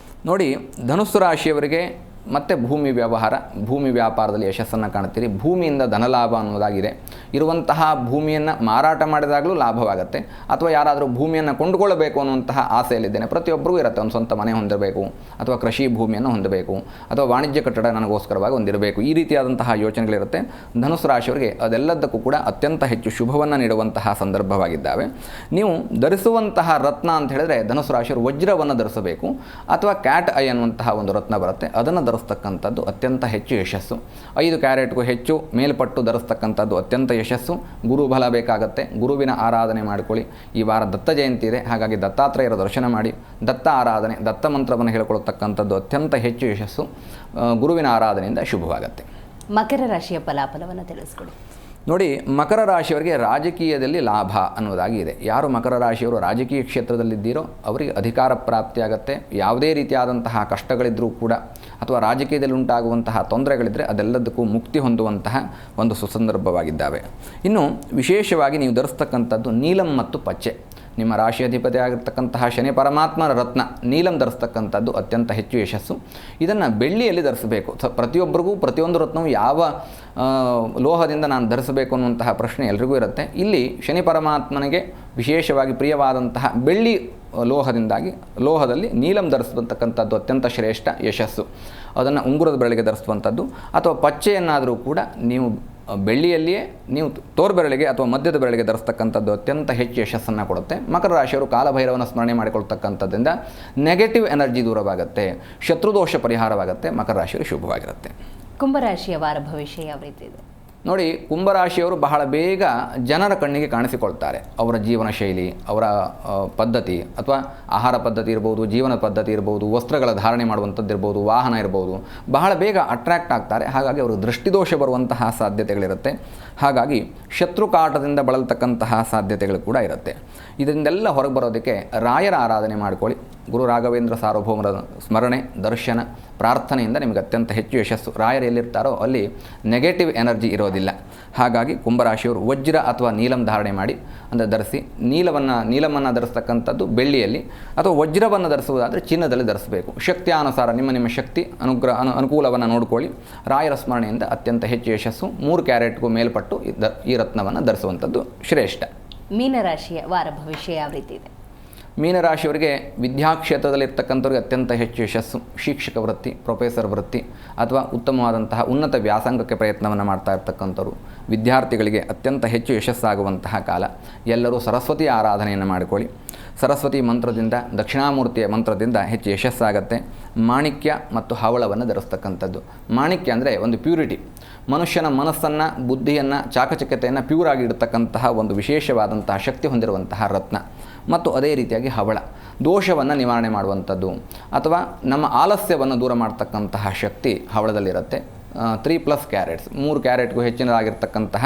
S2: ನೋಡಿ, ಧನುಸ್ಸು ರಾಶಿಯವರಿಗೆ ಮತ್ತು ಭೂಮಿ ವ್ಯವಹಾರ, ಭೂಮಿ ವ್ಯಾಪಾರದಲ್ಲಿ ಯಶಸ್ಸನ್ನು ಕಾಣ್ತೀರಿ. ಭೂಮಿಯಿಂದ ಧನಲಾಭ ಅನ್ನೋದಾಗಿದೆ. ಇರುವಂತಹ ಭೂಮಿಯನ್ನು ಮಾರಾಟ ಮಾಡಿದಾಗಲೂ ಲಾಭವಾಗುತ್ತೆ. ಅಥವಾ ಯಾರಾದರೂ ಭೂಮಿಯನ್ನು ಕೊಂಡುಕೊಳ್ಳಬೇಕು ಅನ್ನುವಂತಹ ಆಸೆಯಲ್ಲಿದ್ದೇನೆ, ಪ್ರತಿಯೊಬ್ಬರಿಗೂ ಇರುತ್ತೆ. ಒಂದು ಸ್ವಂತ ಮನೆ ಹೊಂದಿರಬೇಕು, ಅಥವಾ ಕೃಷಿ ಭೂಮಿಯನ್ನು ಹೊಂದಬೇಕು, ಅಥವಾ ವಾಣಿಜ್ಯ ಕಟ್ಟಡ ನನಗೋಸ್ಕರವಾಗಿ ಹೊಂದಿರಬೇಕು, ಈ ರೀತಿಯಾದಂತಹ ಯೋಚನೆಗಳಿರುತ್ತೆ. ಧನುಸ್ಸು ರಾಶಿಯವರಿಗೆ ಅದೆಲ್ಲದಕ್ಕೂ ಕೂಡ ಅತ್ಯಂತ ಹೆಚ್ಚು ಶುಭವನ್ನು ನೀಡುವಂತಹ ಸಂದರ್ಭವಾಗಿದ್ದಾವೆ. ನೀವು ಧರಿಸುವಂತಹ ರತ್ನ ಅಂತ ಹೇಳಿದ್ರೆ ಧನುಸ್ಸು ರಾಶಿಯವರು ವಜ್ರವನ್ನು ಧರಿಸಬೇಕು, ಅಥವಾ ಕ್ಯಾಟ್ ಐ ಅನ್ನುವಂತಹ ಒಂದು ರತ್ನ ಬರುತ್ತೆ, ಅದನ್ನು ಧರಿಸ್ತಕ್ಕಂಥದ್ದು ಅತ್ಯಂತ ಹೆಚ್ಚು ಯಶಸ್ಸು. 5 ಕ್ಯಾರೆಟ್ಗೂ ಹೆಚ್ಚು ಮೇಲ್ಪಟ್ಟು ಧರಿಸ್ತಕ್ಕಂಥದ್ದು ಅತ್ಯಂತ ಯಶಸ್ಸು. ಗುರು ಬಲ ಬೇಕಾಗತ್ತೆ. ಗುರುವಿನ ಆರಾಧನೆ ಮಾಡಿಕೊಳ್ಳಿ. ಈ ವಾರ ದತ್ತ ಜಯಂತಿ ಇದೆ, ಹಾಗಾಗಿ ದತ್ತಾತ್ರೇಯರ ದರ್ಶನ ಮಾಡಿ ದತ್ತ ಆರಾಧನೆ, ದತ್ತ ಮಂತ್ರವನ್ನು ಹೇಳಿಕೊಳ್ಳತಕ್ಕಂಥದ್ದು ಅತ್ಯಂತ ಹೆಚ್ಚು ಯಶಸ್ಸು. ಗುರುವಿನ ಆರಾಧನೆಯಿಂದ ಶುಭವಾಗುತ್ತೆ.
S1: ಮಕರ ರಾಶಿಯ ಫಲಾಫಲವನ್ನು ತಿಳಿಸ್ಕೊಡಿ.
S2: ನೋಡಿ, ಮಕರ ರಾಶಿಯವರಿಗೆ ರಾಜಕೀಯದಲ್ಲಿ ಲಾಭ ಅನ್ನೋದಾಗಿ ಇದೆ. ಯಾರು ಮಕರ ರಾಶಿಯವರು ರಾಜಕೀಯ ಕ್ಷೇತ್ರದಲ್ಲಿದ್ದೀರೋ ಅವರಿಗೆ ಅಧಿಕಾರ ಪ್ರಾಪ್ತಿಯಾಗತ್ತೆ. ಯಾವುದೇ ರೀತಿಯಾದಂತಹ ಕಷ್ಟಗಳಿದ್ದರೂ ಕೂಡ, ಅಥವಾ ರಾಜಕೀಯದಲ್ಲಿ ಉಂಟಾಗುವಂತಹ ತೊಂದರೆಗಳಿದ್ದರೆ ಅದೆಲ್ಲದಕ್ಕೂ ಮುಕ್ತಿ ಹೊಂದುವಂತಹ ಒಂದು ಸುಸಂದರ್ಭವಾಗಿದ್ದಾವೆ. ಇನ್ನು ವಿಶೇಷವಾಗಿ ನೀವು ಧರಿಸ್ತಕ್ಕಂಥದ್ದು ನೀಲಂ ಮತ್ತು ಪಚ್ಚೆ. ನಿಮ್ಮ ರಾಶಿ ಅಧಿಪತಿ ಆಗಿರ್ತಕ್ಕಂತಹ ಶನಿ ಪರಮಾತ್ಮನ ರತ್ನ ನೀಲಂ ಧರಿಸ್ತಕ್ಕಂಥದ್ದು ಅತ್ಯಂತ ಹೆಚ್ಚು ಯಶಸ್ಸು. ಇದನ್ನು ಬೆಳ್ಳಿಯಲ್ಲಿ ಧರಿಸಬೇಕು. ಪ್ರತಿಯೊಬ್ಬರಿಗೂ ಪ್ರತಿಯೊಂದು ರತ್ನವು ಯಾವ ಲೋಹದಿಂದ ನಾನು ಧರಿಸಬೇಕು ಅನ್ನುವಂತಹ ಪ್ರಶ್ನೆ ಎಲ್ರಿಗೂ ಇರುತ್ತೆ. ಇಲ್ಲಿ ಶನಿ ಪರಮಾತ್ಮನಿಗೆ ವಿಶೇಷವಾಗಿ ಪ್ರಿಯವಾದಂತಹ ಬೆಳ್ಳಿ ಲೋಹದಲ್ಲಿ ನೀಲಂ ಧರಿಸತಕ್ಕಂಥದ್ದು ಅತ್ಯಂತ ಶ್ರೇಷ್ಠ ಯಶಸ್ಸು. ಅದನ್ನು ಉಂಗುರದ ಬೆರಳಿಗೆ ಧರಿಸುವಂಥದ್ದು, ಅಥವಾ ಪಚ್ಚೆಯನ್ನಾದರೂ ಕೂಡ ನೀವು ಬೆಳ್ಳಿಯಲ್ಲಿಯೇ ನೀವು ತೋರ್ಬೆರಳಿಗೆ ಅಥವಾ ಮಧ್ಯದ ಬೆರಳಿಗೆ ಧರಿಸ್ತಕ್ಕಂಥದ್ದು ಅತ್ಯಂತ ಹೆಚ್ಚು ಯಶಸ್ಸನ್ನು ಕೊಡುತ್ತೆ. ಮಕರ ರಾಶಿಯವರು ಕಾಲಭೈರವನ ಸ್ಮರಣೆ ಮಾಡಿಕೊಳ್ತಕ್ಕಂಥದ್ರಿಂದ ನೆಗೆಟಿವ್ ಎನರ್ಜಿ ದೂರವಾಗುತ್ತೆ, ಶತ್ರುದೋಷ ಪರಿಹಾರವಾಗುತ್ತೆ. ಮಕರ ರಾಶಿಯವರು ಶುಭವಾಗಿರುತ್ತೆ.
S1: ಕುಂಭರಾಶಿಯ ವಾರ ಭವಿಷ್ಯ ಯಾವ ರೀತಿ ಇದೆ?
S2: ನೋಡಿ, ಕುಂಭರಾಶಿಯವರು ಬಹಳ ಬೇಗ ಜನರ ಕಣ್ಣಿಗೆ ಕಾಣಿಸಿಕೊಳ್ತಾರೆ. ಅವರ ಜೀವನ ಶೈಲಿ, ಅವರ ಪದ್ಧತಿ, ಅಥವಾ ಆಹಾರ ಪದ್ಧತಿ ಇರ್ಬೋದು, ಜೀವನ ಪದ್ಧತಿ ಇರ್ಬೋದು, ವಸ್ತ್ರಗಳ ಧಾರಣೆ ಮಾಡುವಂಥದ್ದು ಇರ್ಬೋದು, ವಾಹನ ಇರ್ಬೋದು, ಬಹಳ ಬೇಗ ಅಟ್ರ್ಯಾಕ್ಟ್ ಆಗ್ತಾರೆ. ಹಾಗಾಗಿ ಅವರು ದೃಷ್ಟಿದೋಷ ಬರುವಂತಹ ಸಾಧ್ಯತೆಗಳಿರುತ್ತೆ. ಹಾಗಾಗಿ ಶತ್ರುಕಾಟದಿಂದ ಬಳಲ್ತಕ್ಕಂತಹ ಸಾಧ್ಯತೆಗಳು ಕೂಡ ಇರುತ್ತೆ. ಇದರಿಂದೆಲ್ಲ ಹೊರಗೆ ಬರೋದಕ್ಕೆ ರಾಯರ ಆರಾಧನೆ ಮಾಡಿಕೊಳ್ಳಿ. ಗುರು ರಾಘವೇಂದ್ರ ಸಾರ್ವಭೌಮರ ಸ್ಮರಣೆ, ದರ್ಶನ, ಪ್ರಾರ್ಥನೆಯಿಂದ ನಿಮಗೆ ಅತ್ಯಂತ ಹೆಚ್ಚು ಯಶಸ್ಸು. ರಾಯರು ಎಲ್ಲಿರ್ತಾರೋ ಅಲ್ಲಿ ನೆಗೆಟಿವ್ ಎನರ್ಜಿ ಇರೋದಿಲ್ಲ. ಹಾಗಾಗಿ ಕುಂಭರಾಶಿಯವರು ವಜ್ರ ಅಥವಾ ನೀಲಂ ಧಾರಣೆ ಮಾಡಿ, ಅಂದರೆ ಧರಿಸಿ. ನೀಲಮನ್ನು ಧರಿಸ್ತಕ್ಕಂಥದ್ದು ಬೆಳ್ಳಿಯಲ್ಲಿ, ಅಥವಾ ವಜ್ರವನ್ನು ಧರಿಸುವುದಾದರೆ ಚಿನ್ನದಲ್ಲಿ ಧರಿಸಬೇಕು. ಶಕ್ತಿಯಾನುಸಾರ ನಿಮ್ಮ ಶಕ್ತಿ ಅನುಕೂಲವನ್ನು ನೋಡಿಕೊಳ್ಳಿ. ರಾಯರ ಸ್ಮರಣೆಯಿಂದ ಅತ್ಯಂತ ಹೆಚ್ಚು ಯಶಸ್ಸು. 3 ಕ್ಯಾರೆಟ್ಗೂ ಮೇಲ್ಪಟ್ಟು ಈ ರತ್ನವನ್ನು ಧರಿಸುವಂಥದ್ದು ಶ್ರೇಷ್ಠ.
S1: ಮೀನರಾಶಿಯ ವಾರ ಭವಿಷ್ಯ ಯಾವ ರೀತಿ ಇದೆ?
S2: ಮೀನರಾಶಿಯವರಿಗೆ ವಿದ್ಯಾಕ್ಷೇತ್ರದಲ್ಲಿರ್ತಕ್ಕಂಥವ್ರಿಗೆ ಅತ್ಯಂತ ಹೆಚ್ಚು ಯಶಸ್ಸು. ಶಿಕ್ಷಕ ವೃತ್ತಿ, ಪ್ರೊಫೆಸರ್ ವೃತ್ತಿ, ಅಥವಾ ಉತ್ತಮವಾದಂತಹ ಉನ್ನತ ವ್ಯಾಸಂಗಕ್ಕೆ ಪ್ರಯತ್ನವನ್ನು ಮಾಡ್ತಾ ಇರ್ತಕ್ಕಂಥವ್ರು ವಿದ್ಯಾರ್ಥಿಗಳಿಗೆ ಅತ್ಯಂತ ಹೆಚ್ಚು ಯಶಸ್ಸಾಗುವಂತಹ ಕಾಲ. ಎಲ್ಲರೂ ಸರಸ್ವತಿಯ ಆರಾಧನೆಯನ್ನು ಮಾಡಿಕೊಳ್ಳಿ. ಸರಸ್ವತಿ ಮಂತ್ರದಿಂದ, ದಕ್ಷಿಣಾಮೂರ್ತಿಯ ಮಂತ್ರದಿಂದ ಹೆಚ್ಚು ಯಶಸ್ಸಾಗತ್ತೆ. ಮಾಣಿಕ್ಯ ಮತ್ತು ಹವಳವನ್ನು ಧರಿಸ್ತಕ್ಕಂಥದ್ದು. ಮಾಣಿಕ್ಯ ಅಂದರೆ ಒಂದು ಪ್ಯೂರಿಟಿ, ಮನುಷ್ಯನ ಮನಸ್ಸನ್ನು, ಬುದ್ಧಿಯನ್ನು, ಚಾಕಚಕ್ಯತೆಯನ್ನು ಪ್ಯೂರ್ ಆಗಿ ಇಡತಕ್ಕಂತಹ ಒಂದು ವಿಶೇಷವಾದಂತಹ ಶಕ್ತಿ ಹೊಂದಿರುವಂತಹ ರತ್ನ. ಮತ್ತು ಅದೇ ರೀತಿಯಾಗಿ ಹವಳ ದೋಷವನ್ನು ನಿವಾರಣೆ ಮಾಡುವಂಥದ್ದು, ಅಥವಾ ನಮ್ಮ ಆಲಸ್ಯವನ್ನು ದೂರ ಮಾಡ್ತಕ್ಕಂತಹ ಶಕ್ತಿ ಹವಳದಲ್ಲಿರುತ್ತೆ. 3+ ಕ್ಯಾರೆಟ್ಸ್, 3 ಕ್ಯಾರೆಟ್ಗೂ ಹೆಚ್ಚಿನದಾಗಿರ್ತಕ್ಕಂತಹ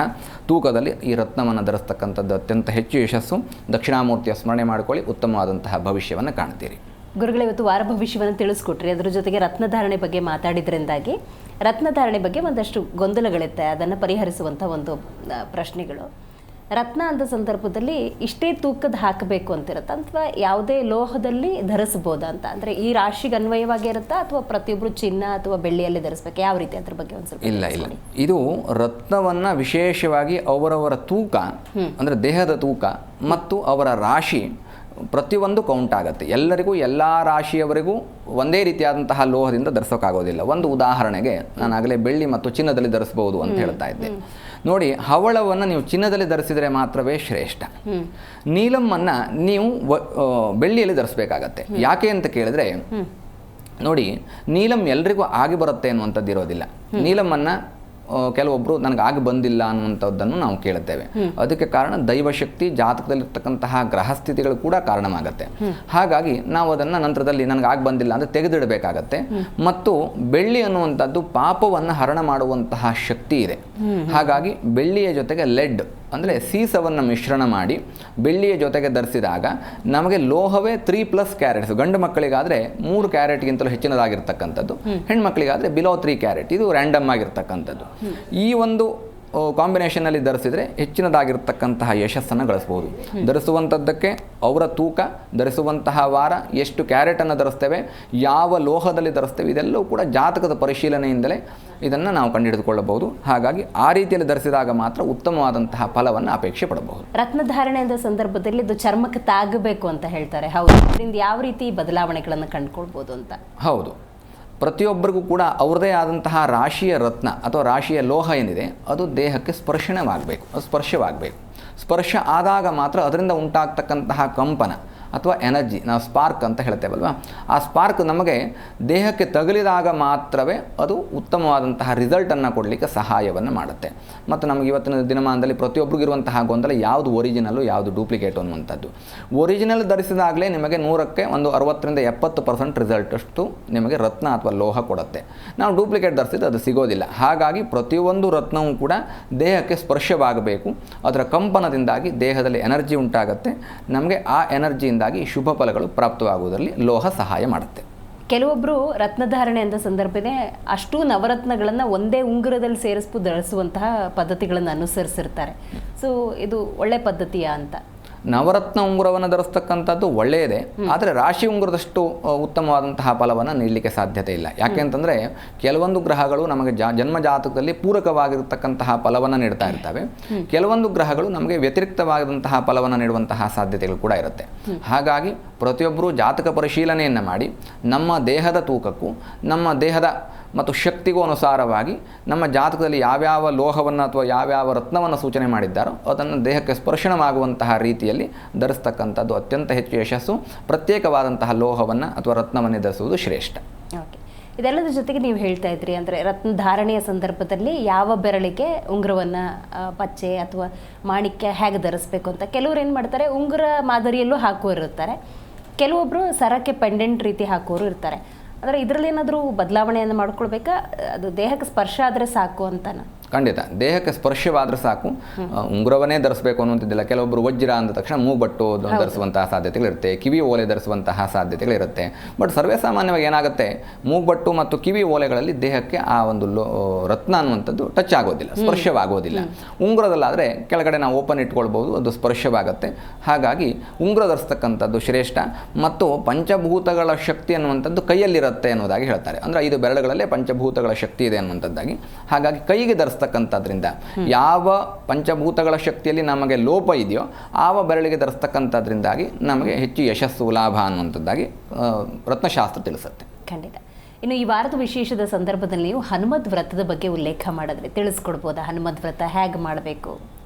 S2: ತೂಕದಲ್ಲಿ ಈ ರತ್ನವನ್ನು ಧರಿಸ್ತಕ್ಕಂಥದ್ದು ಅತ್ಯಂತ ಹೆಚ್ಚು ಯಶಸ್ಸು. ದಕ್ಷಿಣಾಮೂರ್ತಿಯ ಸ್ಮರಣೆ ಮಾಡಿಕೊಳ್ಳಿ, ಉತ್ತಮವಾದಂತಹ ಭವಿಷ್ಯವನ್ನು ಕಾಣ್ತೀರಿ.
S1: ಗುರುಗಳೇ, ಇವತ್ತು ವಾರ ಭವಿಷ್ಯವನ್ನು ತಿಳಿಸ್ಕೊಟ್ರಿ. ಅದರ ಜೊತೆಗೆ ರತ್ನಧಾರಣೆ ಬಗ್ಗೆ ಮಾತಾಡಿದ್ರಿಂದಾಗಿ ರತ್ನಧಾರಣೆ ಬಗ್ಗೆ ಒಂದಷ್ಟು ಗೊಂದಲಗಳಿರುತ್ತೆ, ಅದನ್ನು ಪರಿಹರಿಸುವಂಥ ಒಂದು ಪ್ರಶ್ನೆಗಳು. ರತ್ನ ಅಂದ ಸಂದರ್ಭದಲ್ಲಿ ಇಷ್ಟೇ ತೂಕದ ಹಾಕಬೇಕು ಅಂತಿರುತ್ತಾ, ಅಥವಾ ಯಾವುದೇ ಲೋಹದಲ್ಲಿ ಧರಿಸ್ಬೋದಾ ಅಂತ? ಅಂದರೆ ಈ ರಾಶಿಗೆ ಅನ್ವಯವಾಗಿ ಇರುತ್ತಾ, ಅಥವಾ ಪ್ರತಿಯೊಬ್ಬರು ಚಿನ್ನ ಅಥವಾ ಬೆಳ್ಳಿಯಲ್ಲಿ ಧರಿಸ್ಬೇಕು? ಯಾವ ರೀತಿ ಅದ್ರ ಬಗ್ಗೆ ಒಂದು ಸ್ವಲ್ಪ?
S2: ಇಲ್ಲ, ಇದು ರತ್ನವನ್ನು ವಿಶೇಷವಾಗಿ ಅವರವರ ತೂಕ, ಅಂದರೆ ದೇಹದ ತೂಕ ಮತ್ತು ಅವರ ರಾಶಿ ಪ್ರತಿಯೊಂದು ಕೌಂಟ್ ಆಗುತ್ತೆ. ಎಲ್ಲರಿಗೂ, ಎಲ್ಲ ರಾಶಿಯವರಿಗೂ ಒಂದೇ ರೀತಿಯಾದಂತಹ ಲೋಹದಿಂದ ಧರಿಸೋಕ್ಕಾಗೋದಿಲ್ಲ. ಒಂದು ಉದಾಹರಣೆಗೆ ನಾನಾಗಲೇ ಬೆಳ್ಳಿ ಮತ್ತು ಚಿನ್ನದಲ್ಲಿ ಧರಿಸ್ಬೋದು ಅಂತ ಹೇಳ್ತಾ ಇದ್ದೆ. ನೋಡಿ, ಹವಳವನ್ನು ನೀವು ಚಿನ್ನದಲ್ಲಿ ಧರಿಸಿದರೆ ಮಾತ್ರವೇ ಶ್ರೇಷ್ಠ. ನೀಲಮ್ಮನ್ನು ನೀವು ಬೆಳ್ಳಿಯಲ್ಲಿ ಧರಿಸಬೇಕಾಗತ್ತೆ. ಯಾಕೆ ಅಂತ ಕೇಳಿದ್ರೆ, ನೋಡಿ, ನೀಲಂ ಎಲ್ರಿಗೂ ಆಗಿ ಬರುತ್ತೆ ಅನ್ನುವಂಥದ್ದು ಇರೋದಿಲ್ಲ. ನೀಲಮ್ಮನ್ನು ಕೆಲವೊಬ್ಬರು ನನಗೆ ಆಗಿ ಬಂದಿಲ್ಲ ಅನ್ನುವಂಥದ್ದನ್ನು ನಾವು ಕೇಳುತ್ತೇವೆ. ಅದಕ್ಕೆ ಕಾರಣ ದೈವಶಕ್ತಿ, ಜಾತಕದಲ್ಲಿರ್ತಕ್ಕಂತಹ ಗ್ರಹಸ್ಥಿತಿಗಳು ಕೂಡ ಕಾರಣವಾಗುತ್ತೆ. ಹಾಗಾಗಿ ನಾವು ಅದನ್ನು ನಂತರದಲ್ಲಿ ನನಗೆ ಆಗಿ ಬಂದಿಲ್ಲ ಅಂದರೆ ತೆಗೆದಿಡಬೇಕಾಗತ್ತೆ. ಮತ್ತು ಬೆಳ್ಳಿ ಅನ್ನುವಂಥದ್ದು ಪಾಪವನ್ನು ಹರಣ ಮಾಡುವಂತಹ ಶಕ್ತಿ ಇದೆ. ಹಾಗಾಗಿ ಬೆಳ್ಳಿಯ ಜೊತೆಗೆ ಲೆಡ್ ಅಂದರೆ ಸೀಸವನ್ನು ಮಿಶ್ರಣ ಮಾಡಿ ಬೆಳ್ಳಿಯ ಜೊತೆಗೆ ಧರಿಸಿದಾಗ ನಮಗೆ ಲೋಹವೇ 3+ ಕ್ಯಾರೆಟ್ಸ್. ಗಂಡು ಮಕ್ಕಳಿಗಾದರೆ 3 ಕ್ಯಾರೆಟ್ಗಿಂತಲೂ ಹೆಚ್ಚಿನದಾಗಿರ್ತಕ್ಕಂಥದ್ದು, ಹೆಣ್ಮಕ್ಳಿಗಾದರೆ ಬಿಲೋ 3 ಕ್ಯಾರೆಟ್. ಇದು ರ್ಯಾಂಡಮ್ ಆಗಿರ್ತಕ್ಕಂಥದ್ದು. ಈ ಒಂದು ಕಾಂಬಿನೇಷನ್ನಲ್ಲಿ ಧರಿಸಿದರೆ ಹೆಚ್ಚಿನದಾಗಿರ್ತಕ್ಕಂತಹ ಯಶಸ್ಸನ್ನು ಗಳಿಸ್ಬೋದು. ಧರಿಸುವಂಥದ್ದಕ್ಕೆ ಅವರ ತೂಕ, ಧರಿಸುವಂತಹ ವಾರ, ಎಷ್ಟು ಕ್ಯಾರೆಟನ್ನು ಧರಿಸ್ತೇವೆ, ಯಾವ ಲೋಹದಲ್ಲಿ ಧರಿಸ್ತೇವೆ, ಇದೆಲ್ಲವೂ ಕೂಡ ಜಾತಕದ ಪರಿಶೀಲನೆಯಿಂದಲೇ ಇದನ್ನು ನಾವು ಕಂಡುಹಿಡಿದುಕೊಳ್ಳಬಹುದು. ಹಾಗಾಗಿ ಆ ರೀತಿಯಲ್ಲಿ ಧರಿಸಿದಾಗ ಮಾತ್ರ ಉತ್ತಮವಾದಂತಹ ಫಲವನ್ನು ಅಪೇಕ್ಷೆ ಪಡಬಹುದು.
S1: ರತ್ನಧಾರಣೆಯ ಸಂದರ್ಭದಲ್ಲಿ ಇದು ಚರ್ಮಕ್ಕೆ ತಾಗಬೇಕು ಅಂತ ಹೇಳ್ತಾರೆ, ಹೌದು. ಅದರಿಂದ ಯಾವ ರೀತಿ ಬದಲಾವಣೆಗಳನ್ನು ಕಂಡುಕೊಳ್ಬೋದು ಅಂತ?
S2: ಹೌದು, ಪ್ರತಿಯೊಬ್ಬರಿಗೂ ಕೂಡ ಅವ್ರದ್ದೇ ಆದಂತಹ ರಾಶಿಯ ರತ್ನ ಅಥವಾ ರಾಶಿಯ ಲೋಹ ಏನಿದೆ ಅದು ದೇಹಕ್ಕೆ ಸ್ಪರ್ಶನವಾಗಬೇಕು, ಅದು ಸ್ಪರ್ಶವಾಗಬೇಕು. ಸ್ಪರ್ಶ ಆದಾಗ ಮಾತ್ರ ಅದರಿಂದ ಉಂಟಾಗ್ತಕ್ಕಂತಹ ಕಂಪನ ಅಥವಾ ಎನರ್ಜಿ, ನಾವು ಸ್ಪಾರ್ಕ್ ಅಂತ ಹೇಳ್ತೇವಲ್ವ, ಆ ಸ್ಪಾರ್ಕ್ ನಮಗೆ ದೇಹಕ್ಕೆ ತಗುಲಿದಾಗ ಮಾತ್ರವೇ ಅದು ಉತ್ತಮವಾದಂತಹ ರಿಸಲ್ಟನ್ನು ಕೊಡಲಿಕ್ಕೆ ಸಹಾಯವನ್ನು ಮಾಡುತ್ತೆ. ಮತ್ತು ನಮಗೆ ಇವತ್ತಿನ ದಿನಮಾನದಲ್ಲಿ ಪ್ರತಿಯೊಬ್ಬರಿಗಿರುವಂತಹ ಗೊಂದಲ ಯಾವುದು ಒರಿಜಿನಲ್ಲು ಯಾವುದು ಡೂಪ್ಲಿಕೇಟು ಅನ್ನುವಂಥದ್ದು. ಒರಿಜಿನಲ್ ಧರಿಸಿದಾಗಲೇ ನಿಮಗೆ 100ಕ್ಕೆ ಒಂದು 60% ರಿಸಲ್ಟಷ್ಟು ನಿಮಗೆ ರತ್ನ ಅಥವಾ ಲೋಹ ಕೊಡುತ್ತೆ. ನಾವು ಡೂಪ್ಲಿಕೇಟ್ ಧರಿಸಿದ್ರೆ ಅದು ಸಿಗೋದಿಲ್ಲ. ಹಾಗಾಗಿ ಪ್ರತಿಯೊಂದು ರತ್ನವೂ ಕೂಡ ದೇಹಕ್ಕೆ ಸ್ಪರ್ಶವಾಗಬೇಕು. ಅದರ ಕಂಪನದಿಂದಾಗಿ ದೇಹದಲ್ಲಿ ಎನರ್ಜಿ ಉಂಟಾಗುತ್ತೆ. ನಮಗೆ ಆ ಎನರ್ಜಿಯಿಂದ ಶುಭ ಫಲಗಳು ಪ್ರಾಪ್ತವಾಗುವುದರಲ್ಲಿ ಲೋಹ ಸಹಾಯ ಮಾಡುತ್ತೆ.
S1: ಕೆಲವೊಬ್ಬರು ರತ್ನಧಾರಣೆ ಅಂತ ಸಂದರ್ಭನೇ ಅಷ್ಟು ನವರತ್ನಗಳನ್ನು ಒಂದೇ ಉಂಗುರದಲ್ಲಿ ಸೇರಿಸ್ಬಿಟ್ಟು ಧರಿಸುವಂತಹ ಪದ್ಧತಿಗಳನ್ನು ಅನುಸರಿಸಿರ್ತಾರೆ. ಸೊ ಇದು ಒಳ್ಳೆ ಪದ್ಧತಿಯಾ ಅಂತ?
S2: ನವರತ್ನ ಉಂಗುರವನ್ನು ಧರಿಸ್ತಕ್ಕಂಥದ್ದು ಒಳ್ಳೆಯದೇ, ಆದರೆ ರಾಶಿ ಉಂಗುರದಷ್ಟು ಉತ್ತಮವಾದಂತಹ ಫಲವನ್ನು ನೀಡಲಿಕ್ಕೆ ಸಾಧ್ಯತೆ ಇಲ್ಲ. ಯಾಕೆಂತಂದರೆ ಕೆಲವೊಂದು ಗ್ರಹಗಳು ನಮಗೆ ಜನ್ಮ ಜಾತಕದಲ್ಲಿ ಪೂರಕವಾಗಿರತಕ್ಕಂತಹ ಫಲವನ್ನು ನೀಡ್ತಾ ಇರ್ತವೆ, ಕೆಲವೊಂದು ಗ್ರಹಗಳು ನಮಗೆ ವ್ಯತಿರಿಕ್ತವಾದಂತಹ ಫಲವನ್ನು ನೀಡುವಂತಹ ಸಾಧ್ಯತೆಗಳು ಕೂಡ ಇರುತ್ತೆ. ಹಾಗಾಗಿ ಪ್ರತಿಯೊಬ್ಬರೂ ಜಾತಕ ಪರಿಶೀಲನೆಯನ್ನು ಮಾಡಿ ನಮ್ಮ ದೇಹದ ತೂಕಕ್ಕೂ ನಮ್ಮ ದೇಹದ ಮತ್ತು ಶಕ್ತಿಗೂ ಅನುಸಾರವಾಗಿ ನಮ್ಮ ಜಾತಕದಲ್ಲಿ ಯಾವ್ಯಾವ ಲೋಹವನ್ನು ಅಥವಾ ಯಾವ್ಯಾವ ರತ್ನವನ್ನು ಸೂಚನೆ ಮಾಡಿದ್ದಾರೋ ಅದನ್ನು ದೇಹಕ್ಕೆ ಸ್ಪರ್ಶನವಾಗುವಂತಹ ರೀತಿಯಲ್ಲಿ ಧರಿಸ್ತಕ್ಕಂಥದ್ದು ಅತ್ಯಂತ ಹೆಚ್ಚು ಯಶಸ್ಸು. ಪ್ರತ್ಯೇಕವಾದಂತಹ ಲೋಹವನ್ನು ಅಥವಾ ರತ್ನವನ್ನೇ ಧರಿಸುವುದು ಶ್ರೇಷ್ಠ.
S1: ಓಕೆ, ಇದೆಲ್ಲದರ ಜೊತೆಗೆ ನೀವು ಹೇಳ್ತಾ ಇದ್ರಿ ಅಂದರೆ ರತ್ನಧಾರಣೆಯ ಸಂದರ್ಭದಲ್ಲಿ ಯಾವ ಬೆರಳಿಗೆ ಉಂಗುರವನ್ನು ಪಚ್ಚೆ ಅಥವಾ ಮಾಣಿಕ್ಯ ಹೇಗೆ ಧರಿಸ್ಬೇಕು ಅಂತ. ಕೆಲವರು ಏನು ಮಾಡ್ತಾರೆ, ಉಂಗುರ ಮಾದರಿಯಲ್ಲೂ ಹಾಕೋರಿರ್ತಾರೆ, ಕೆಲವೊಬ್ಬರು ಸರಕ್ಕೆ ಪೆಂಡೆಂಟ್ ರೀತಿ ಹಾಕೋರು ಇರ್ತಾರೆ. ಆದರೆ ಇದರಲ್ಲಿ ಏನಾದರೂ ಬದಲಾವಣೆಯನ್ನು ಮಾಡ್ಕೊಳ್ಬೇಕಾ? ಅದು ದೇಹಕ್ಕೆ ಸ್ಪರ್ಶ ಆದರೆ ಸಾಕು ಅಂತಾನ?
S2: ಖಂಡಿತ ದೇಹಕ್ಕೆ ಸ್ಪರ್ಶವಾದರೆ ಸಾಕು, ಉಂಗುರವನ್ನೇ ಧರಿಸಬೇಕು ಅನ್ನುವಂಥದ್ದಿಲ್ಲ. ಕೆಲವೊಬ್ಬರು ವಜ್ರ ಅಂದ ತಕ್ಷಣ ಮೂಗ್ಬಟ್ಟು ಧರಿಸುವಂತಹ ಸಾಧ್ಯತೆಗಳಿರುತ್ತೆ, ಕಿವಿ ಓಲೆ ಧರಿಸುವಂತಹ ಸಾಧ್ಯತೆಗಳಿರುತ್ತೆ. ಬಟ್ ಸರ್ವೇ ಸಾಮಾನ್ಯವಾಗಿ ಏನಾಗುತ್ತೆ, ಮೂಗ್ಬಟ್ಟು ಮತ್ತು ಕಿವಿ ಓಲೆಗಳಲ್ಲಿ ದೇಹಕ್ಕೆ ಆ ಒಂದು ರತ್ನ ಅನ್ನುವಂಥದ್ದು ಟಚ್ ಆಗೋದಿಲ್ಲ, ಸ್ಪರ್ಶವಾಗೋದಿಲ್ಲ. ಉಂಗುರದಲ್ಲಾದರೆ ಕೆಳಗಡೆ ನಾವು ಓಪನ್ ಇಟ್ಕೊಳ್ಬೋದು, ಅದು ಸ್ಪರ್ಶವಾಗುತ್ತೆ. ಹಾಗಾಗಿ ಉಂಗುರ ಧರಿಸ್ತಕ್ಕಂಥದ್ದು ಶ್ರೇಷ್ಠ. ಮತ್ತು ಪಂಚಭೂತಗಳ ಶಕ್ತಿ ಅನ್ನುವಂಥದ್ದು ಕೈಯಲ್ಲಿರುತ್ತೆ ಅನ್ನೋದಾಗಿ ಹೇಳ್ತಾರೆ. ಅಂದರೆ 5 ಬೆರಳುಗಳಲ್ಲೇ ಪಂಚಭೂತಗಳ ಶಕ್ತಿ ಇದೆ ಅನ್ನುವಂಥದ್ದಾಗಿ. ಹಾಗಾಗಿ ಕೈಗೆ ಧರಿಸ್ತಕ್ಕಂಥದ್ರಿಂದ ಯಾವ ಪಂಚಭೂತಗಳ ಶಕ್ತಿಯಲ್ಲಿ ನಮಗೆ ಲೋಪ ಇದೆಯೋ ಆವ ಬೆರಳಿಗೆ ಧರಿಸ್ತಕ್ಕಂಥದ್ರಿಂದಾಗಿ ನಮಗೆ ಹೆಚ್ಚು ಯಶಸ್ಸು ಲಾಭ ಅನ್ನುವಂಥದ್ದಾಗಿ ರತ್ನಶಾಸ್ತ್ರ ತಿಳಿಸುತ್ತೆ.
S1: ಖಂಡಿತ. ಇನ್ನು ಈ ವಾರದ ವಿಶೇಷದ ಸಂದರ್ಭದಲ್ಲಿ ನೀವು ಹನುಮದ್ ವ್ರತದ ಬಗ್ಗೆ ಉಲ್ಲೇಖ ಮಾಡಿದ್ರೆ ತಿಳಿಸ್ಕೊಡ್ಬೋದಾ? ಹನುಮದ್ ವ್ರತ ಹೇಗೆ ಮಾಡಬೇಕು?